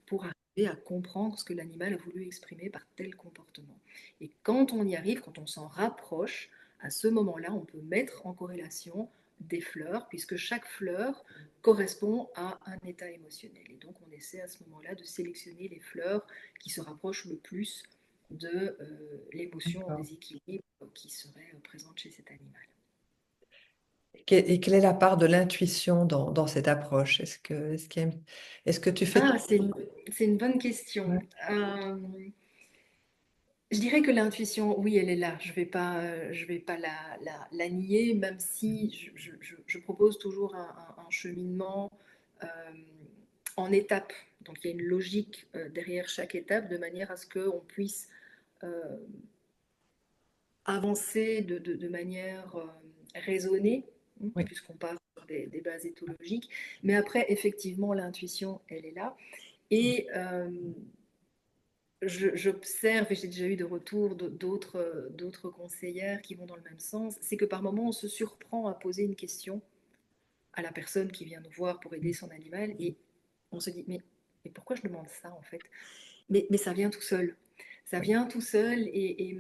pour arriver à comprendre ce que l'animal a voulu exprimer par tel comportement. Et quand on y arrive, quand on s'en rapproche, à ce moment-là, on peut mettre en corrélation des fleurs, puisque chaque fleur correspond à un état émotionnel. Et donc, on essaie à ce moment-là de sélectionner les fleurs qui se rapprochent le plus de l'émotion en d'accord. déséquilibre qui serait présente chez cet animal. Et quelle est la part de l'intuition dans cette approche? Est-ce que tu fais... Ah, c'est une bonne question. Ouais. Euh, Je dirais que l'intuition, oui, elle est là. Je vais pas la nier, même si je propose toujours un cheminement euh, en étapes. Donc il y a une logique derrière chaque étape, de manière à ce qu'on puisse euh, avancer de manière raisonnée, Oui, puisqu'on part sur des bases éthologiques. Mais après, effectivement, l'intuition, elle est là. Et j'observe, et j'ai déjà eu de retours d'autres conseillères qui vont dans le même sens, c'est que par moments, on se surprend à poser une question à la personne qui vient nous voir pour aider son animal, et on se dit, mais pourquoi je demande ça en fait? Mais ça vient tout seul. Ça oui, vient tout seul, et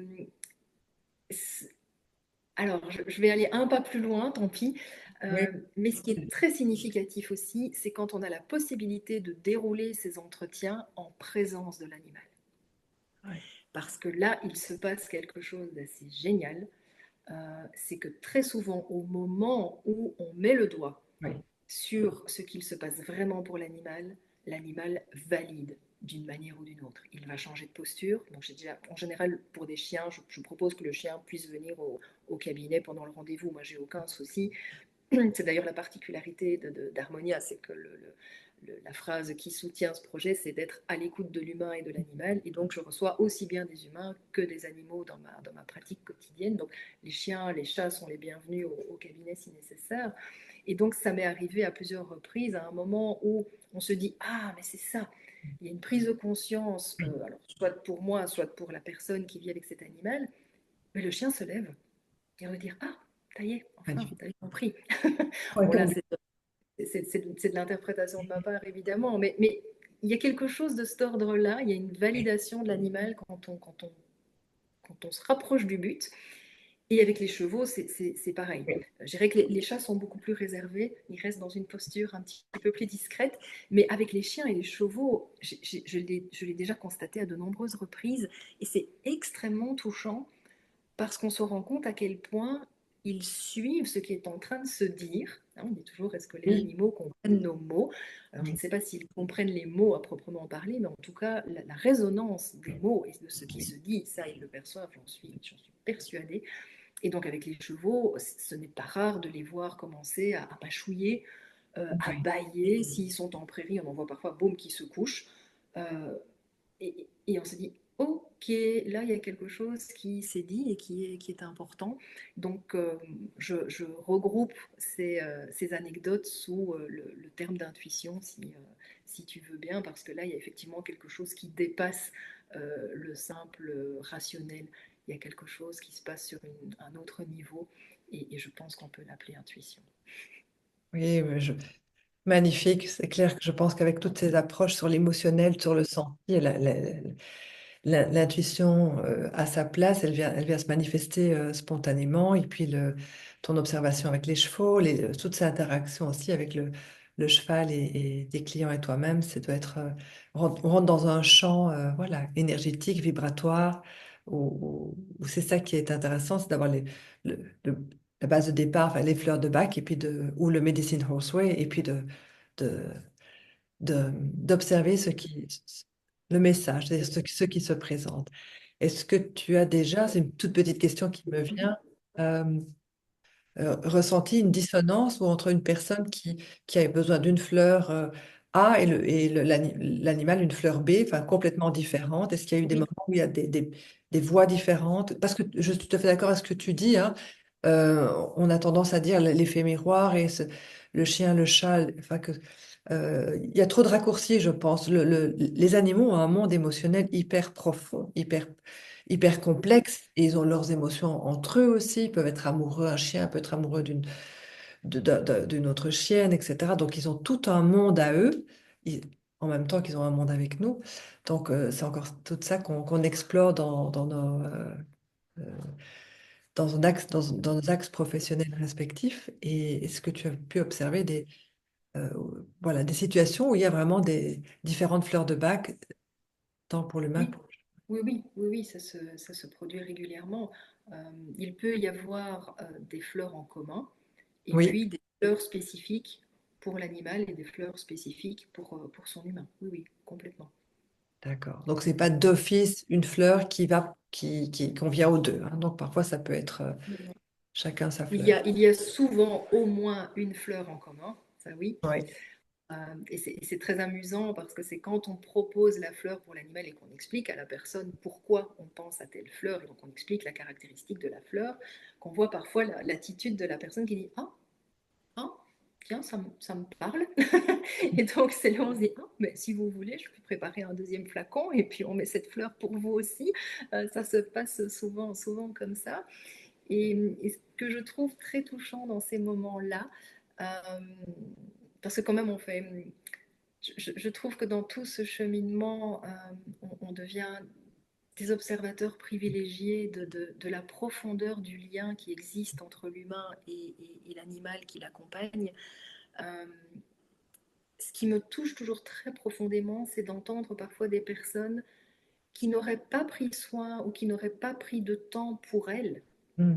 Alors, je vais aller un pas plus loin, tant pis. Oui, Mais ce qui est très significatif aussi, c'est quand on a la possibilité de dérouler ces entretiens en présence de l'animal. oui, Parce que là, il se passe quelque chose d'assez génial. C'est que très souvent, au moment où on met le doigt oui. sur ce qu'il se passe vraiment pour l'animal, l'animal valide d'une manière ou d'une autre. Il va changer de posture. Donc, j'ai déjà, en général, pour des chiens, je propose que le chien puisse venir au cabinet pendant le rendez-vous. Moi, j'ai aucun souci. C'est d'ailleurs la particularité d'Harmonia, c'est que la phrase qui soutient ce projet, c'est d'être à l'écoute de l'humain et de l'animal. Et donc, je reçois aussi bien des humains que des animaux dans ma pratique quotidienne. Donc, les chiens, les chats sont les bienvenus au cabinet si nécessaire. Et donc, ça m'est arrivé à plusieurs reprises, à un moment où on se dit, ah, mais c'est ça. Il y a une prise de conscience, alors soit pour moi, soit pour la personne qui vit avec cet animal, mais le chien se lève et va dire, ah, ça y est, enfin, Magnifique. t'as compris. Point Bon, là, comblé. c'est de l'interprétation de ma part, évidemment, mais il y a quelque chose de cet ordre-là, il y a une validation de l'animal quand on se rapproche du but. Et avec les chevaux, c'est pareil. Oui. Je dirais que les chats sont beaucoup plus réservés, ils restent dans une posture un petit peu plus discrète, mais avec les chiens et les chevaux, je l'ai déjà constaté à de nombreuses reprises, et c'est extrêmement touchant parce qu'on se rend compte à quel point ils suivent ce qui est en train de se dire. On dit toujours, est-ce que les Oui. animaux comprennent nos mots? Alors, je ne Oui. sais pas s'ils comprennent les mots à proprement parler, mais en tout cas, la résonance des mots et de ce qui se dit, ça, ils le perçoivent, j'en suis persuadée. Et donc, avec les chevaux, ce n'est pas rare de les voir commencer à mâchouiller, à Oui. bâiller. S'ils sont en prairie, on en voit parfois, boum, qui se couchent. Et on se dit, ok, là, il y a quelque chose qui s'est dit et qui est important. Donc, je regroupe ces anecdotes sous le terme d'intuition, si tu veux bien, parce que là, il y a effectivement quelque chose qui dépasse le simple rationnel. Il y a quelque chose qui se passe sur un autre niveau, et je pense qu'on peut l'appeler intuition. Oui, magnifique. C'est clair que je pense qu'avec toutes ces approches sur l'émotionnel, sur le senti, l'intuition a sa place, elle vient se manifester spontanément. Et puis ton observation avec les chevaux, toutes ces interactions aussi avec le cheval et tes clients et toi-même, ça doit être, on rentre dans un champ voilà, énergétique, vibratoire, où c'est ça qui est intéressant, c'est d'avoir le- le- la base de départ, enfin, les fleurs de bac, et puis ou le Medicine Horseway, et puis de, d'observer le message, c'est-à-dire ce qui se présente. Est-ce que tu as déjà, c'est une toute petite question qui me vient, euh, ressenti une dissonance ou entre une personne qui a besoin d'une fleur A et l'animal une fleur B, enfin complètement différente? Est-ce qu'il y a eu des Oui, moments où il y a des voix différentes? Parce que je suis tout à fait d'accord avec ce que tu dis, hein. On a tendance à dire l'effet miroir et le chien, le chat, enfin il y a trop de raccourcis, je pense. Les animaux ont un monde émotionnel hyper profond, hyper complexe, et ils ont leurs émotions entre eux aussi. Ils peuvent être amoureux, un chien peut être amoureux d'une autre chienne, etc. Donc, ils ont tout un monde à eux, en même temps qu'ils ont un monde avec nous. Donc, c'est encore tout ça qu'on explore euh, dans nos axes professionnels respectifs. Et est-ce que tu as pu observer euh, voilà, des situations où il y a vraiment des différentes fleurs de bac, tant pour l'humain que oui, pour... oui, ça se produit régulièrement. Euh, il peut y avoir des fleurs en commun et Oui, puis des fleurs spécifiques pour l'animal et des fleurs spécifiques pour son humain. Oui, oui, complètement. d'accord. Donc, c'est pas d'office une fleur qui convient aux deux, hein. Donc, parfois, ça peut être chacun sa Il y fleur. a, il y a souvent au moins une fleur en commun, ça oui. Oui, Et c'est très amusant parce que c'est quand on propose la fleur pour l'animal et qu'on explique à la personne pourquoi on pense à telle fleur, et donc on explique la caractéristique de la fleur, qu'on voit parfois l'attitude de la personne qui dit ah, tiens, ça me parle. Et donc c'est là où on se dit ah, mais si vous voulez, je peux préparer un deuxième flacon et puis on met cette fleur pour vous aussi. Ça se passe souvent, souvent comme ça. Et ce que je trouve très touchant dans ces moments-là, euh, parce que quand même on fait je trouve que dans tout ce cheminement, on devient des observateurs privilégiés de la profondeur du lien qui existe entre l'humain et l'animal qui l'accompagne. Euh, Ce qui me touche toujours très profondément, c'est d'entendre parfois des personnes qui n'auraient pas pris soin ou qui n'auraient pas pris de temps pour elles, Mm.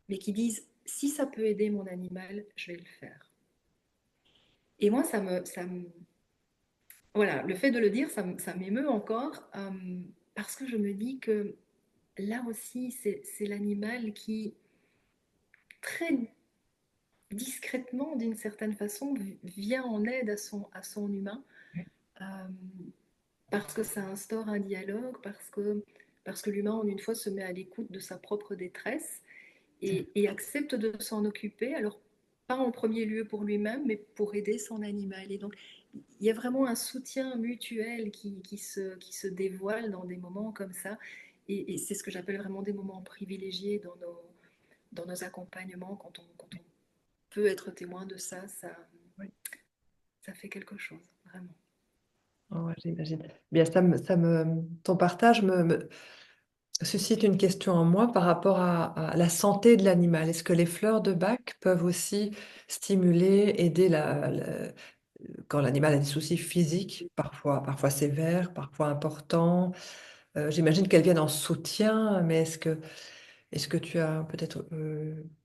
mais qui disent, si ça peut aider mon animal, je vais le faire. Et moi, voilà, le fait de le dire, ça m'émeut encore, parce que je me dis que là aussi, c'est l'animal qui, très discrètement, d'une certaine façon, vient en aide à son humain, euh, parce que ça instaure un dialogue, parce que l'humain, en une fois, se met à l'écoute de sa propre détresse et accepte de s'en occuper, alors pas en premier lieu pour lui-même, mais pour aider son animal. Et donc, il y a vraiment un soutien mutuel qui se dévoile dans des moments comme ça. Et c'est ce que j'appelle vraiment des moments privilégiés dans nos accompagnements. Quand on peut être témoin de ça, Oui. ça fait quelque chose, vraiment. Oh, ouais, j'imagine. Bien, ton partage me suscite une question en moi par rapport à la santé de l'animal. Est-ce que les fleurs de bac peuvent aussi stimuler, aider quand l'animal a des soucis physiques, parfois sévères, parfois importants? J'imagine qu'elles viennent en soutien, mais est-ce que tu as peut-être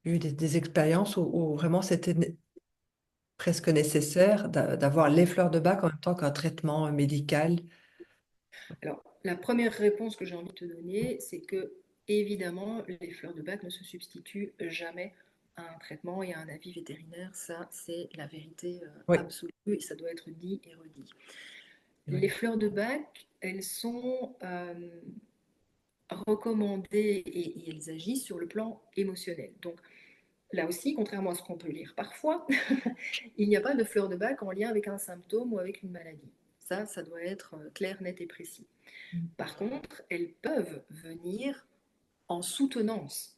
eu des expériences où vraiment c'était presque nécessaire d'avoir les fleurs de bac en même temps qu'un traitement médical? Alors, la première réponse que j'ai envie de te donner, c'est que, évidemment, les fleurs de bac ne se substituent jamais à un traitement et à un avis vétérinaire. Ça, c'est la vérité Oui, absolue et ça doit être dit et redit. Les oui, fleurs de bac, elles sont recommandées et elles agissent sur le plan émotionnel. Donc, là aussi, contrairement à ce qu'on peut lire parfois, il n'y a pas de fleurs de bac en lien avec un symptôme ou avec une maladie. Ça doit être clair, net et précis. Par contre, elles peuvent venir en soutenance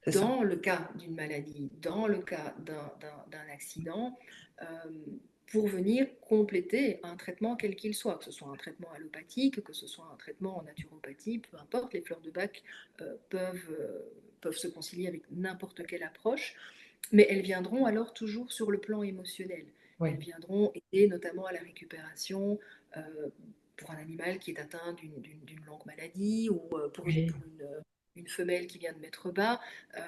c'est ça. dans le cas d'une maladie, dans le cas d'un accident, euh, pour venir compléter un traitement quel qu'il soit, que ce soit un traitement allopathique, que ce soit un traitement en naturopathie, peu importe, les fleurs de bac peuvent se concilier avec n'importe quelle approche, mais elles viendront alors toujours sur le plan émotionnel. Elles Oui, viendront aider notamment à la récupération euh, pour un animal qui est atteint d'une longue maladie ou oui, pour une femelle qui vient de mettre bas. Euh,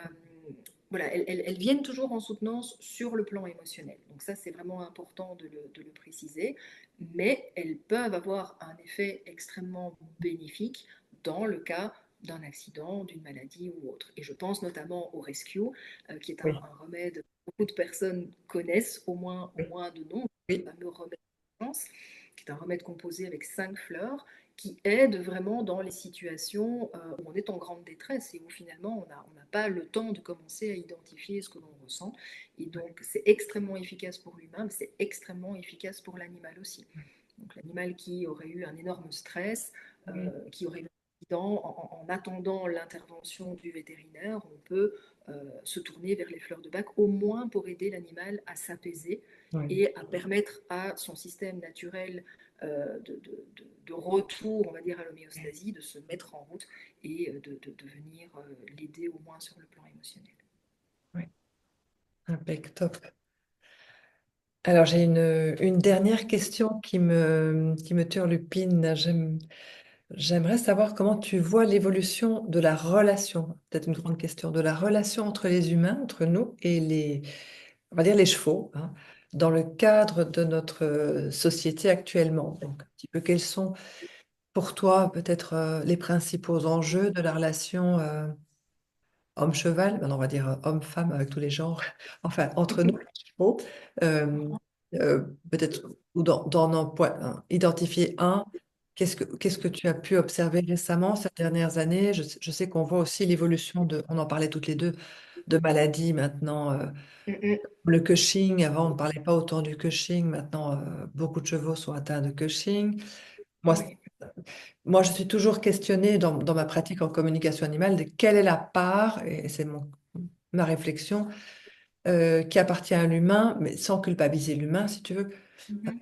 voilà, elles viennent toujours en soutenance sur le plan émotionnel. Donc ça, c'est vraiment important de le préciser. Mais elles peuvent avoir un effet extrêmement bénéfique dans le cas d'un accident, d'une maladie ou autre. Et je pense notamment au rescue, qui est oui, un remède que beaucoup de personnes connaissent, au oui, moins de nom, oui, le fameux remède d'urgence, qui est un remède composé avec 5 fleurs, qui aide vraiment dans les situations où on est en grande détresse et où finalement on n'a pas le temps de commencer à identifier ce que l'on ressent. Et donc c'est extrêmement efficace pour l'humain, mais c'est extrêmement efficace pour l'animal aussi. Donc l'animal qui aurait eu un énorme stress, oui, qui aurait eu un accident, en attendant l'intervention du vétérinaire, on peut se tourner vers les fleurs de bac, au moins pour aider l'animal à s'apaiser oui, et à permettre à son système naturel de retour, on va dire, à l'homéostasie, de se mettre en route et de venir l'aider au moins sur le plan émotionnel. oui. Impec, top. Alors, j'ai une dernière question qui me turlupine. J'aimerais savoir comment tu vois l'évolution de la relation, peut-être une grande question, de la relation entre les humains, entre nous et on va dire les chevaux, hein, dans le cadre de notre société actuellement. Donc, un petit peu quels sont pour toi peut-être les principaux enjeux de la relation homme-cheval, maintenant on va dire homme-femme avec tous les genres, enfin entre nous, les chevaux, euh, peut-être ou identifier un. Qu'est-ce que tu as pu observer récemment, ces dernières années? Je sais qu'on voit aussi l'évolution on en parlait toutes les deux, de maladies maintenant. Mm -mm. Le Cushing, avant on ne parlait pas autant du Cushing, maintenant beaucoup de chevaux sont atteints de Cushing. Moi, Oui. moi, je suis toujours questionnée dans ma pratique en communication animale de quelle est la part, et c'est ma réflexion, qui appartient à l'humain, mais sans culpabiliser l'humain, si tu veux, Mm -hmm.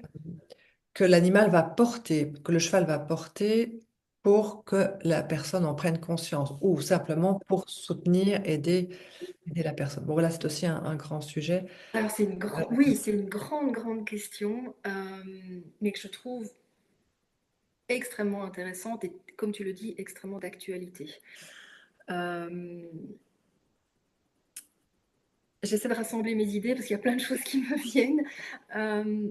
que l'animal va porter, que le cheval va porter pour que la personne en prenne conscience ou simplement pour soutenir, aider la personne. Bon, voilà, c'est aussi un grand sujet. Alors Euh, oui, c'est une grande, grande question, mais que je trouve extrêmement intéressante et, comme tu le dis, extrêmement d'actualité. Euh, J'essaie de rassembler mes idées parce qu'il y a plein de choses qui me viennent. Euh,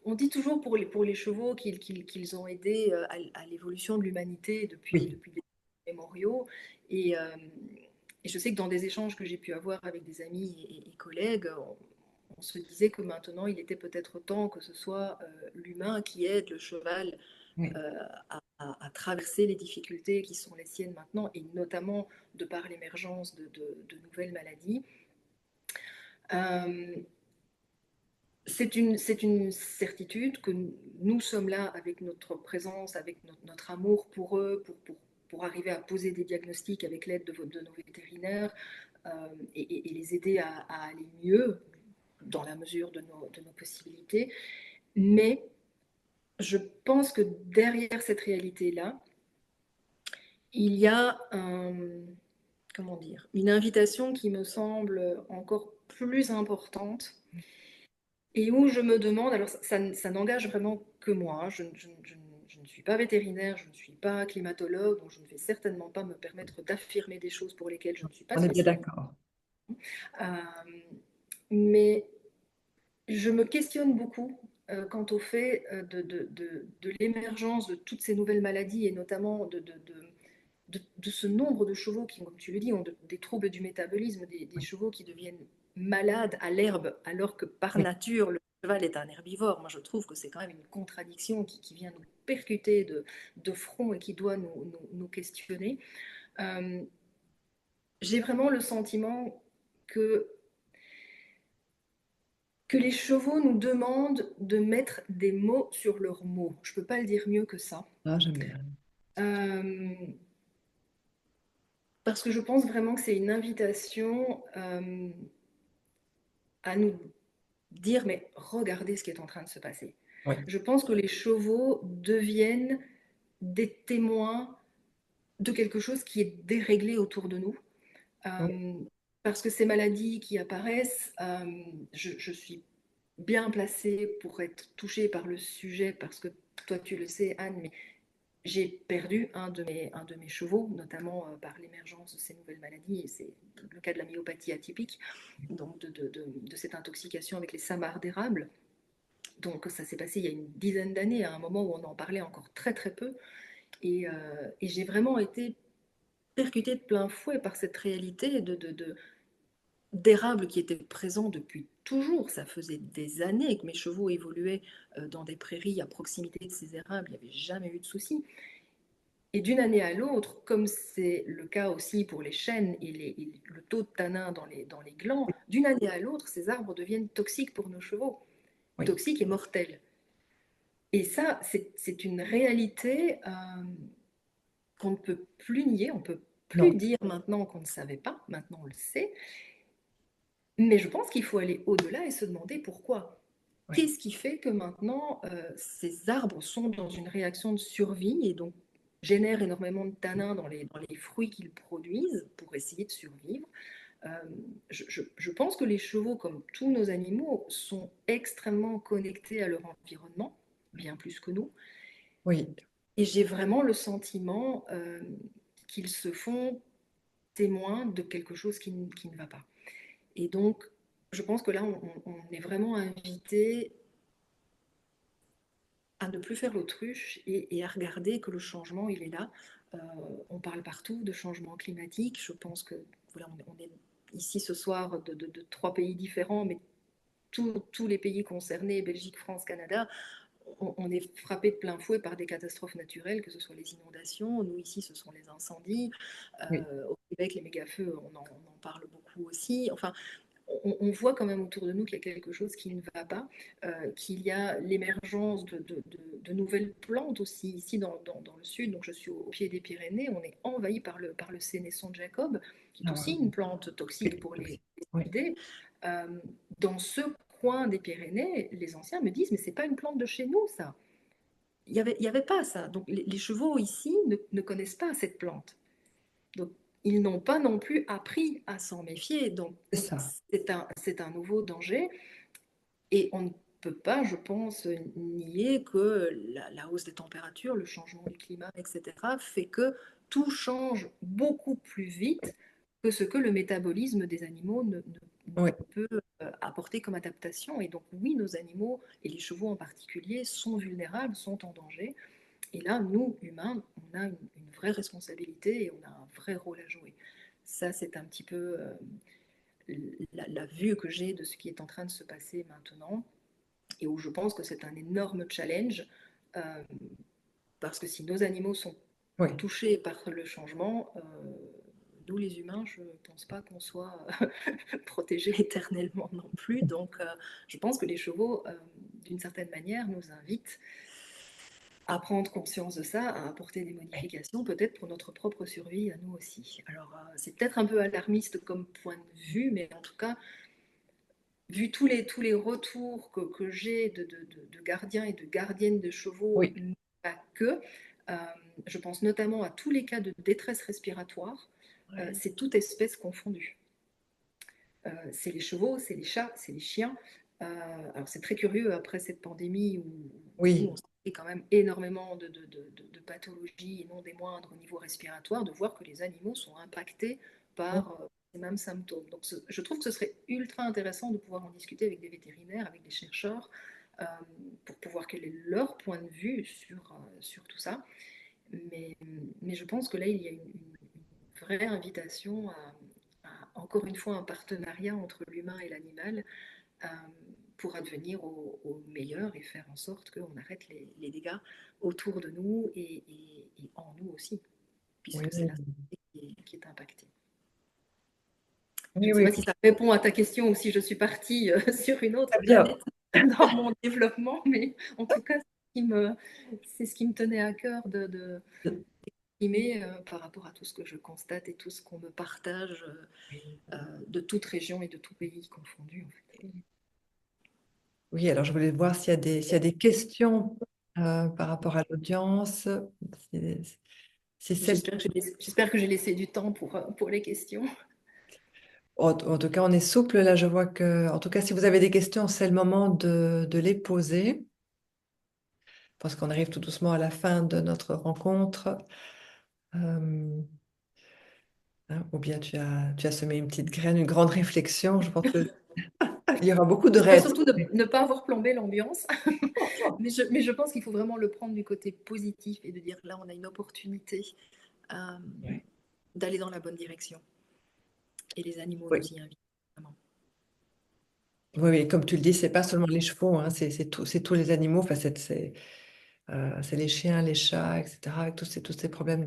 on dit toujours pour les chevaux qu'ils ont aidé à l'évolution de l'humanité oui, depuis des mémoriaux. Et, euh, et je sais que dans des échanges que j'ai pu avoir avec des amis et collègues, on se disait que maintenant il était peut-être temps que ce soit l'humain qui aide le cheval oui, euh, à traverser les difficultés qui sont les siennes maintenant, et notamment de par l'émergence de nouvelles maladies. Euh, c'est une certitude que nous sommes là avec notre présence, avec notre amour pour eux, pour arriver à poser des diagnostics avec l'aide de nos vétérinaires et les aider à aller mieux dans la mesure de nos possibilités. Mais je pense que derrière cette réalité-là, il y a comment dire, une invitation qui me semble encore plus importante et où je me demande, alors ça n'engage vraiment que moi, je ne suis pas vétérinaire, je ne suis pas climatologue, donc je ne vais certainement pas me permettre d'affirmer des choses pour lesquelles je ne suis pas on est bien spécialiste. d'accord. Euh, mais je me questionne beaucoup quant au fait de l'émergence de toutes ces nouvelles maladies et notamment de ce nombre de chevaux qui, comme tu le dis, ont des troubles du métabolisme, des chevaux qui deviennent malades à l'herbe alors que par Oui, nature le cheval est un herbivore. Moi je trouve que c'est quand même une contradiction qui vient nous percuter de front et qui doit nous questionner. Euh, j'ai vraiment le sentiment que que les chevaux nous demandent de mettre des mots sur leurs mots. Je ne peux pas le dire mieux que ça. ah, j'aime bien. Euh, Parce que je pense vraiment que c'est une invitation à nous dire, mais regardez ce qui est en train de se passer. Oui, Je pense que les chevaux deviennent des témoins de quelque chose qui est déréglé autour de nous. oui, Euh, Parce que ces maladies qui apparaissent, je suis bien placée pour être touchée par le sujet, parce que toi tu le sais Anne, mais j'ai perdu un de mes chevaux, notamment par l'émergence de ces nouvelles maladies, et c'est le cas de la myopathie atypique, donc de cette intoxication avec les samarres d'érable. Donc ça s'est passé il y a une dizaine d'années, à un moment où on en parlait encore très très peu, et j'ai vraiment été percutée de plein fouet par cette réalité d'érable qui était présent depuis toujours. Ça faisait des années que mes chevaux évoluaient dans des prairies à proximité de ces érables, il n'y avait jamais eu de souci. Et d'une année à l'autre, comme c'est le cas aussi pour les chênes et le taux de tanin dans les glands, d'une année à l'autre, ces arbres deviennent toxiques pour nos chevaux, oui. toxiques et mortels. Et ça, c'est une réalité qu'on ne peut plus nier, on ne peut plus Non, dire maintenant qu'on ne savait pas, maintenant on le sait, mais je pense qu'il faut aller au-delà et se demander pourquoi. oui, Qu'est-ce qui fait que maintenant ces arbres sont dans une réaction de survie et donc génèrent énormément de tanins dans les fruits qu'ils produisent pour essayer de survivre. euh, je pense que les chevaux, comme tous nos animaux, sont extrêmement connectés à leur environnement, bien plus que nous. oui, Et j'ai vraiment le sentiment qu'ils se font témoins de quelque chose qui ne va pas. Et donc, je pense que là, on est vraiment invité à ne plus faire l'autruche et à regarder que le changement, il est là. Euh, on parle partout de changement climatique. Je pense que voilà, on est ici ce soir de trois pays différents, mais tous les pays concernés, Belgique, France, Canada, on est frappé de plein fouet par des catastrophes naturelles, que ce soit les inondations. Nous, ici, ce sont les incendies. oui, Au Québec, les méga-feux, on en parle beaucoup aussi. Enfin, on voit quand même autour de nous qu'il y a quelque chose qui ne va pas, qu'il y a l'émergence de nouvelles plantes aussi ici dans le sud. Donc je suis au pied des Pyrénées, on est envahi par le sénesson de Jacob, qui est ah, aussi ouais, une plante toxique oui, pour les oui, idées. Euh, dans ce coin des Pyrénées, les anciens me disent, mais c'est pas une plante de chez nous, ça. il y avait pas ça. Donc les chevaux ici ne connaissent pas cette plante. Donc ils n'ont pas non plus appris à s'en méfier. Donc C'est ça. c'est un nouveau danger. Et on ne peut pas, je pense, nier que la hausse des températures, le changement du climat, etc., fait que tout change beaucoup plus vite que ce que le métabolisme des animaux Oui, ne peut apporter comme adaptation. Et donc oui, nos animaux, et les chevaux en particulier, sont vulnérables, sont en danger. Et là, nous, humains, on a une vraie responsabilité et on a un vrai rôle à jouer. Ça, c'est un petit peu la vue que j'ai de ce qui est en train de se passer maintenant et où je pense que c'est un énorme challenge euh, parce que si nos animaux sont oui, touchés par le changement, nous les humains, je ne pense pas qu'on soit protégés éternellement non plus. Donc je pense que les chevaux, d'une certaine manière, nous invitent à prendre conscience de ça, à apporter des modifications, peut-être pour notre propre survie à nous aussi. Alors c'est peut-être un peu alarmiste comme point de vue, mais en tout cas, vu tous les retours que j'ai de gardiens et de gardiennes de chevaux, oui, mais pas que, euh, je pense notamment à tous les cas de détresse respiratoire, c'est toute espèce confondue. C'est les chevaux, c'est les chats, c'est les chiens. Alors c'est très curieux après cette pandémie où nous, oui, on sait quand même énormément de pathologies et non des moindres au niveau respiratoire, de voir que les animaux sont impactés par ces mêmes symptômes. Donc je trouve que ce serait ultra intéressant de pouvoir en discuter avec des vétérinaires, avec des chercheurs, euh, pour pouvoir quel est leur point de vue sur tout ça. Mais, mais je pense que là, il y a une vraie invitation encore une fois, un partenariat entre l'humain et l'animal euh, pour advenir au meilleur et faire en sorte qu'on arrête les dégâts autour de nous et en nous aussi, oui, puisque c'est oui, la santé qui est impactée. Je oui, ne sais oui, pas si ça répond à ta question ou si je suis partie sur une autre très bien. planète dans mon développement, mais en tout cas, c'est ce qui me tenait à cœur d'exprimer par rapport à tout ce que je constate et tout ce qu'on me partage de toute région et de tout pays confondu. En fait. Oui, alors je voulais voir s'il y a des questions par rapport à l'audience. Si, si celles- J'espère que j'ai laissé du temps pour les questions. en tout cas, on est souple là. Je vois que, en tout cas, si vous avez des questions, c'est le moment de les poser. Parce qu'on arrive tout doucement à la fin de notre rencontre. Euh, hein, ou bien tu as semé une petite graine, une grande réflexion. Je pense qu'il y aura beaucoup de J'espère réactions. surtout ne pas avoir plombé l'ambiance, mais je pense qu'il faut vraiment le prendre du côté positif et de dire là, on a une opportunité euh, Ouais. d'aller dans la bonne direction. Et les animaux nous Oui. y invitent. Vraiment. Oui, oui, comme tu le dis, c'est pas seulement les chevaux, hein, c'est tous les animaux. Enfin, c'est les chiens, les chats, etc. Avec tous ces problèmes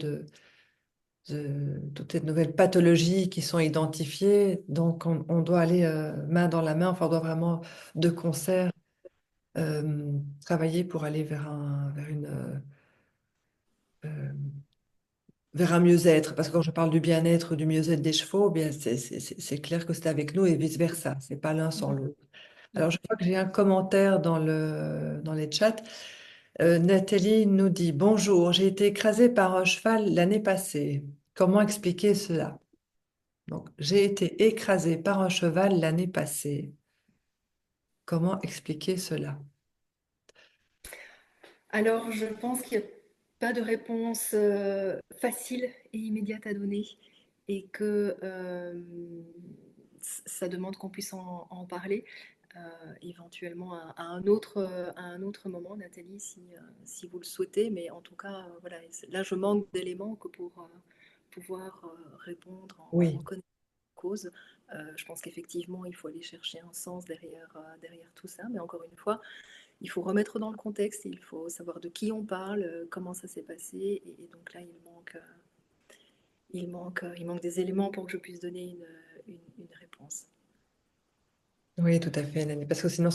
toutes ces nouvelles pathologies qui sont identifiées. Donc, on doit aller main dans la main. Enfin, on doit vraiment de concert travailler pour aller euh, vers un mieux-être. Parce que quand je parle du bien-être, du mieux-être des chevaux, bien, c'est clair que c'est avec nous et vice-versa. C'est pas l'un sans l'autre. Alors, je crois que j'ai un commentaire dans les chats. Nathalie nous dit, bonjour, j'ai été écrasée par un cheval l'année passée. Comment expliquer cela? Donc, j'ai été écrasée par un cheval l'année passée. Comment expliquer cela? Alors, je pense qu'il n'y a pas de réponse facile et immédiate à donner et que ça demande qu'on puisse en parler éventuellement à un autre moment, Nathalie, si vous le souhaitez. Mais en tout cas, voilà, là, je manque d'éléments que pour pouvoir répondre en Oui, connaissance de cause. Je pense qu'effectivement, il faut aller chercher un sens derrière tout ça. Mais encore une fois, il faut remettre dans le contexte, il faut savoir de qui on parle, comment ça s'est passé. Et donc là, il manque des éléments pour que je puisse donner une réponse. oui, tout à fait, Nanny. Parce que sinon,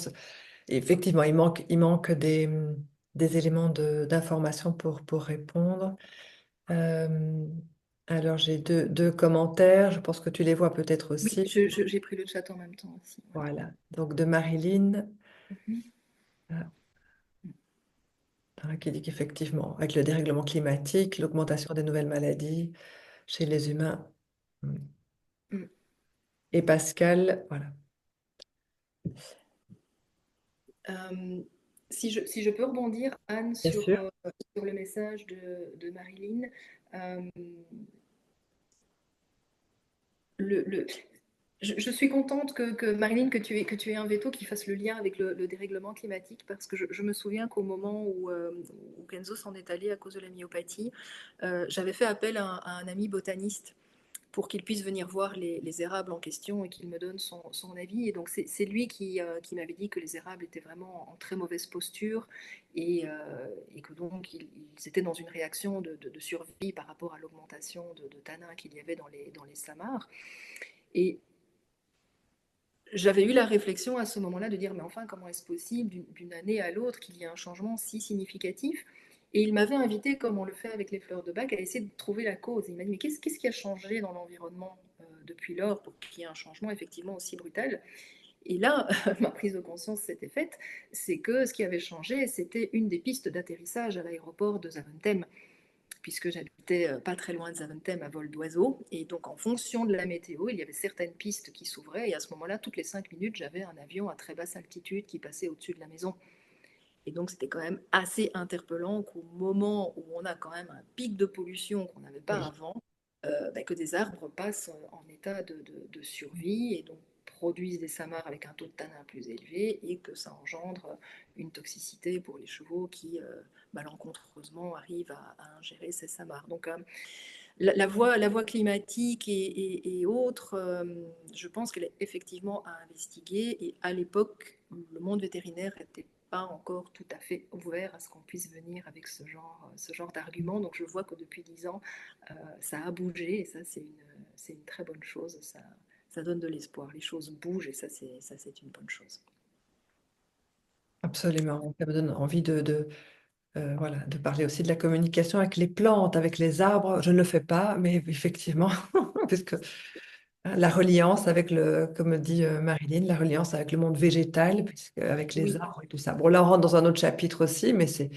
effectivement, il manque des éléments d'information pour répondre. Euh, alors, j'ai deux commentaires. Je pense que tu les vois peut-être Oui, aussi. j'ai pris le chat en même temps aussi. Ouais. Voilà. Donc, de Marilyn. Mhm. Ah, hein, qui dit qu'effectivement, avec le dérèglement climatique, l'augmentation des nouvelles maladies chez les humains. Mm. Mm. Et Pascal, voilà, Euh, si je peux rebondir, Anne, bien sûr. sur le message de Marilyn, euh, le, le- je suis contente Marilyn, que tu aies un veto qui fasse le lien avec le dérèglement climatique, parce que je me souviens qu'au moment où Kenzo s'en est allé à cause de la myopathie, j'avais fait appel à un ami botaniste pour qu'il puisse venir voir les érables en question et qu'il me donne son avis. Et donc c'est lui qui m'avait dit que les érables étaient vraiment en très mauvaise posture et que donc ils étaient dans une réaction de survie par rapport à l'augmentation de tanins qu'il y avait dans les samars. Et j'avais eu la réflexion à ce moment-là de dire, mais enfin, comment est-ce possible d'une année à l'autre qu'il y ait un changement si significatif? Et il m'avait invité, comme on le fait avec les fleurs de bac, à essayer de trouver la cause. Il m'a dit, mais qu'est-ce qui a changé dans l'environnement depuis lors pour qu'il y ait un changement effectivement aussi brutal? Et là, ma prise de conscience s'était faite, c'est que ce qui avait changé, c'était une des pistes d'atterrissage à l'aéroport de Zaventem, puisque j'habitais pas très loin de Zaventem à vol d'oiseau. Et donc, en fonction de la météo, il y avait certaines pistes qui s'ouvraient. Et à ce moment-là, toutes les 5 minutes, j'avais un avion à très basse altitude qui passait au-dessus de la maison. Et donc, c'était quand même assez interpellant qu'au moment où on a quand même un pic de pollution qu'on n'avait pas Oui. avant, que des arbres passent en état de survie et donc produisent des samars avec un taux de tanin plus élevé et que ça engendre une toxicité pour les chevaux qui, malencontreusement, arrivent à ingérer ces samars. Donc, la voie climatique et autres, je pense qu'elle est effectivement à investiguer. Et à l'époque, le monde vétérinaire n'était pas encore tout à fait ouvert à ce qu'on puisse venir avec ce genre d'argument. Donc je vois que depuis 10 ans, ça a bougé et ça, c'est une très bonne chose. Ça donne de l'espoir. Les choses bougent et ça, c'est une bonne chose. Absolument. Ça me donne envie voilà, de parler aussi de la communication avec les plantes, avec les arbres. Je ne le fais pas, mais effectivement, puisque la reliance avec comme dit Marilyn, la reliance avec le monde végétal, puisque, avec les Oui, arbres et tout ça. Bon, là, on rentre dans un autre chapitre aussi, mais c'est,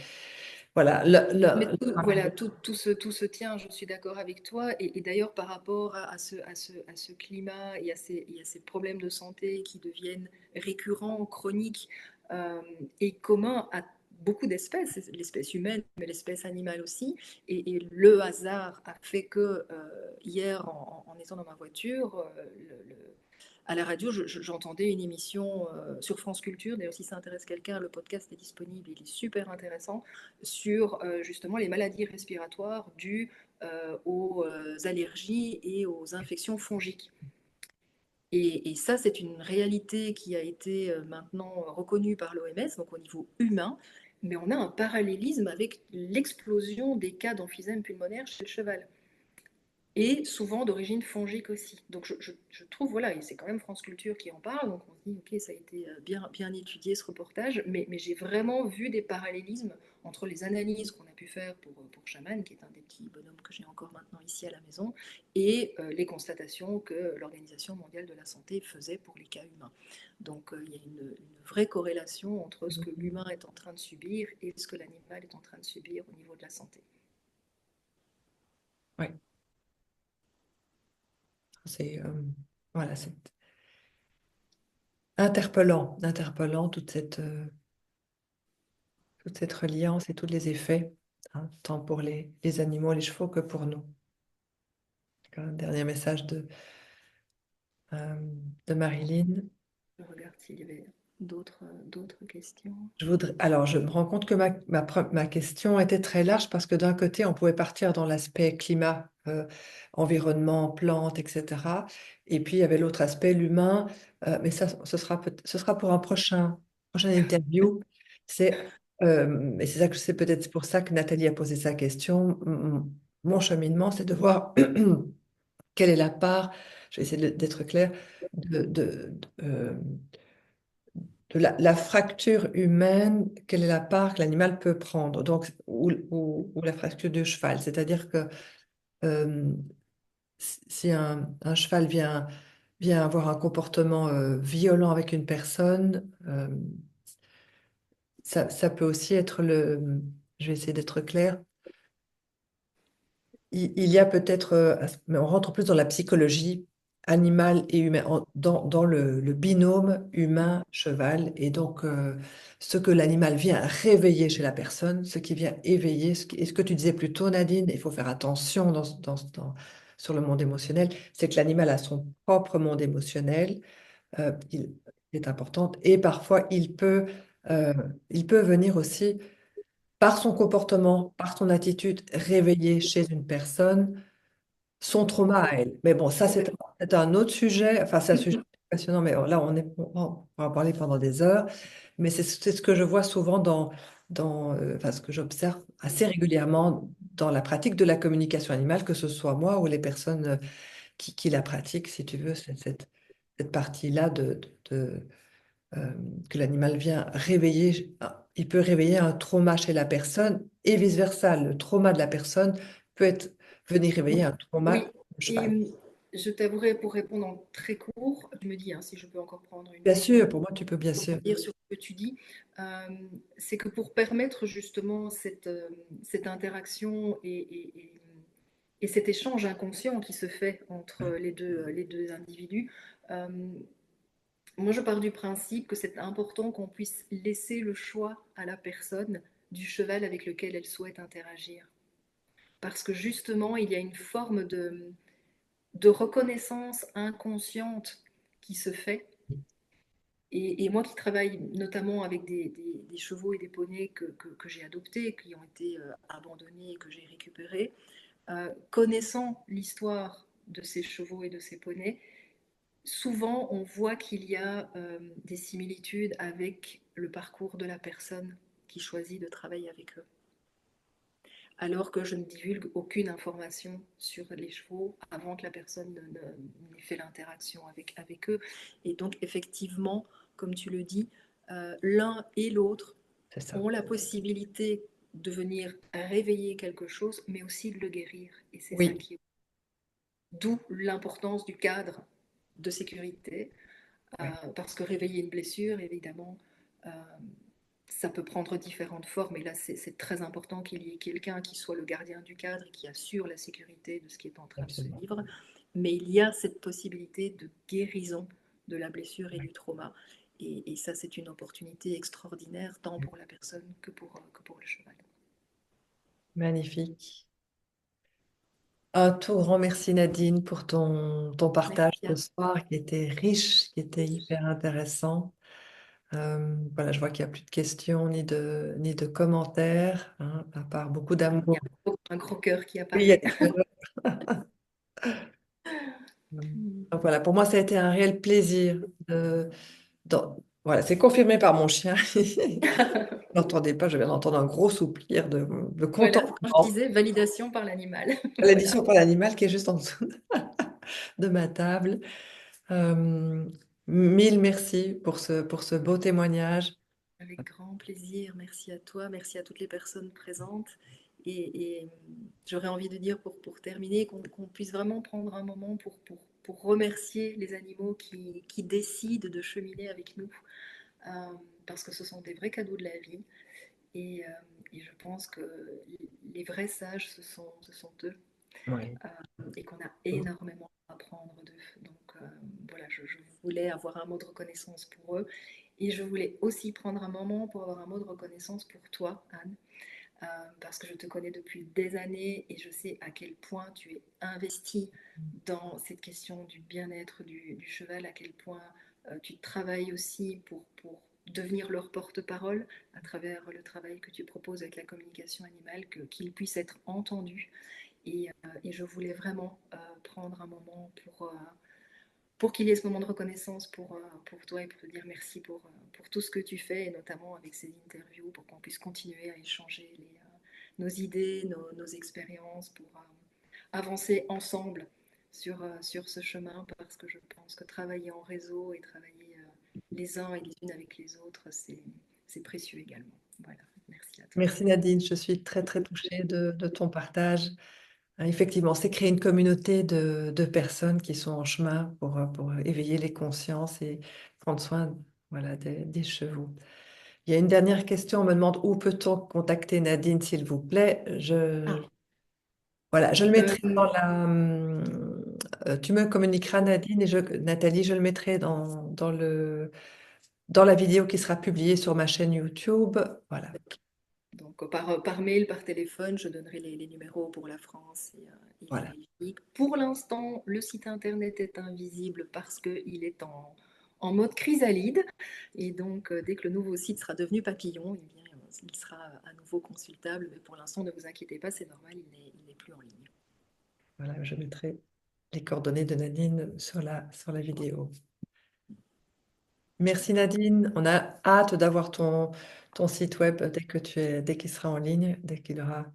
voilà, mais voilà, tout se tient, je suis d'accord avec toi. Et d'ailleurs, par rapport à ce climat et à ces problèmes de santé qui deviennent récurrents, chroniques et communs à beaucoup d'espèces, l'espèce humaine, mais l'espèce animale aussi. Et le hasard a fait que hier, en étant dans ma voiture, à la radio, j'entendais une émission sur France Culture. D'ailleurs, si ça intéresse quelqu'un, le podcast est disponible, il est super intéressant, sur justement les maladies respiratoires dues aux allergies et aux infections fongiques. Et ça, c'est une réalité qui a été maintenant reconnue par l'OMS, donc au niveau humain, mais on a un parallélisme avec l'explosion des cas d'emphysème pulmonaire chez le cheval et souvent d'origine fongique aussi. Donc je trouve, voilà, et c'est quand même France Culture qui en parle, donc on se dit, ok, ça a été bien étudié ce reportage, mais j'ai vraiment vu des parallélismes entre les analyses qu'on a pu faire pour Chaman, qui est un des petits bonhommes que j'ai encore maintenant ici à la maison, et les constatations que l'Organisation mondiale de la santé faisait pour les cas humains. Donc il y a une vraie corrélation entre ce que l'humain est en train de subir et ce que l'animal est en train de subir au niveau de la santé. ouais, c'est voilà, c'est interpellant toute cette reliance et tous les effets, hein, tant pour les animaux, les chevaux que pour nous. Un dernier message euh, de Marilyn. Je regarde s'il y avait d'autres questions. Alors, je me rends compte que ma question était très large parce que d'un côté, on pouvait partir dans l'aspect climat, environnement, plantes, etc. Et puis, il y avait l'autre aspect, l'humain. Mais ça, ce sera pour un prochain interview. C'est, et c'est ça que c'est peut-être pour ça que Nathalie a posé sa question. Mon cheminement, c'est de voir quelle est la part, je vais essayer d'être claire, de la fracture humaine, quelle est la part que l'animal peut prendre, donc, ou la fracture du cheval. C'est-à-dire que euh, si un cheval vient avoir un comportement violent avec une personne, ça peut aussi être je vais essayer d'être claire. Il y a peut-être, mais on rentre plus dans la psychologie animale et humaine, dans le binôme humain-cheval. Et donc, ce que l'animal vient réveiller chez la personne, ce qui vient éveiller, et ce que tu disais plus tôt, Nadine, il faut faire attention sur le monde émotionnel, c'est que l'animal a son propre monde émotionnel, il est important, et parfois euh, il peut venir aussi, par son comportement, par son attitude, réveiller chez une personne son trauma à elle. Mais bon, ça, Complètement. c'est un autre sujet. Enfin, c'est un sujet passionnant, mais là, on va en parler pendant des heures. Mais c'est ce que je vois souvent enfin, ce que j'observe assez régulièrement dans la pratique de la communication animale, que ce soit moi ou les personnes qui la pratiquent, si tu veux, cette partie-là euh, que l'animal vient réveiller. Il peut réveiller un trauma chez la personne et vice-versa. Le trauma de la personne peut venir réveiller un Oui, trauma au et cheval. je t'avouerai, pour répondre en très court, je me dis, hein, si je peux encore prendre une Bien minute sûr, pour moi, tu peux bien pour sûr. dire sur ce que tu dis, euh, c'est que pour permettre justement cette interaction et cet échange inconscient qui se fait entre les deux individus, euh, moi je pars du principe que c'est important qu'on puisse laisser le choix à la personne du cheval avec lequel elle souhaite interagir. Parce que justement, il y a une forme de reconnaissance inconsciente qui se fait. Et moi qui travaille notamment avec des chevaux et des poneys que j'ai adoptés, qui ont été abandonnés et que j'ai récupérés, connaissant l'histoire de ces chevaux et de ces poneys, souvent on voit qu'il y a des similitudes avec le parcours de la personne qui choisit de travailler avec eux, alors que je ne divulgue aucune information sur les chevaux avant que la personne n'ait fait l'interaction avec eux. Et donc, effectivement, comme tu le dis, l'un et l'autre C'est ça. ont la possibilité de venir réveiller quelque chose, mais aussi de le guérir. Et c'est ça Oui, qui est. D'où l'importance du cadre de sécurité, oui, parce que réveiller une blessure, évidemment, euh, ça peut prendre différentes formes. Et là, c'est très important qu'il y ait quelqu'un qui soit le gardien du cadre et qui assure la sécurité de ce qui est en train de se absolument. vivre. Mais il y a cette possibilité de guérison de la blessure et Oui. du trauma. Et ça, c'est une opportunité extraordinaire, tant pour la personne que pour le cheval. Magnifique. Un tout grand merci Nadine pour ton partage Merci ce à soir qui était riche, qui était tous. hyper intéressant. Voilà, je vois qu'il n'y a plus de questions ni de commentaires, hein, à part beaucoup Il y d'amour. a un gros cœur qui Oui, il y a apparaît. des cœurs. Donc voilà, pour moi, ça a été un réel plaisir voilà, c'est confirmé par mon chien. Je n'entendais pas, je viens d'entendre un gros soupir de Voilà, quand je contentement. disais validation par l'animal. Voilà, L'édition par l'animal qui est juste en dessous de ma table. Euh, Mille merci pour ce beau témoignage. avec grand plaisir. Merci à toi, merci à toutes les personnes présentes. Et j'aurais envie de dire pour terminer qu'on puisse vraiment prendre un moment pour remercier les animaux qui décident de cheminer avec nous, euh, parce que ce sont des vrais cadeaux de la vie. Et, euh, et je pense que les vrais sages, ce sont eux, Oui. et qu'on a énormément à apprendre d'eux. Donc voilà, je voulais avoir un mot de reconnaissance pour eux. Et je voulais aussi prendre un moment pour avoir un mot de reconnaissance pour toi, Anne, parce que je te connais depuis des années et je sais à quel point tu es investie dans cette question du bien-être du cheval, à quel point tu travailles aussi pour devenir leur porte-parole à travers le travail que tu proposes avec la communication animale, qu'ils puissent être entendus. Et je voulais vraiment prendre un moment pour qu'il y ait ce moment de reconnaissance pour toi et pour te dire merci pour tout ce que tu fais, et notamment avec ces interviews, pour qu'on puisse continuer à échanger nos idées, nos expériences, pour avancer ensemble sur ce chemin, parce que je pense que travailler en réseau et travailler les uns et les unes avec les autres, c'est précieux également. Voilà, merci à toi. Merci Nadine, je suis très très touchée de ton partage. Effectivement, c'est créer une communauté de personnes qui sont en chemin pour éveiller les consciences et prendre soin, voilà, des chevaux. Il y a une dernière question. On me demande où peut-on contacter Nadine, s'il vous plaît. Ah, Voilà, je le mettrai dans euh, tu me communiqueras, Nadine, Nathalie, je le mettrai dans la vidéo qui sera publiée sur ma chaîne YouTube. Voilà, donc par mail, par téléphone, je donnerai les numéros pour la France et la voilà, Belgique. Pour l'instant, le site internet est invisible parce qu'il est en mode chrysalide. Et donc, dès que le nouveau site sera devenu papillon, eh bien, il sera à nouveau consultable. Mais pour l'instant, ne vous inquiétez pas, c'est normal, il n'est plus en ligne. voilà, je mettrai les coordonnées de Nadine sur la vidéo. Merci Nadine. On a hâte d'avoir ton site web dès qu'il sera en ligne, dès qu'il aura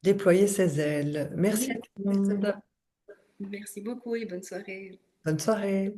déployé ses ailes. Merci Oui, à tout le certainement. monde. Merci beaucoup et bonne soirée. Bonne soirée.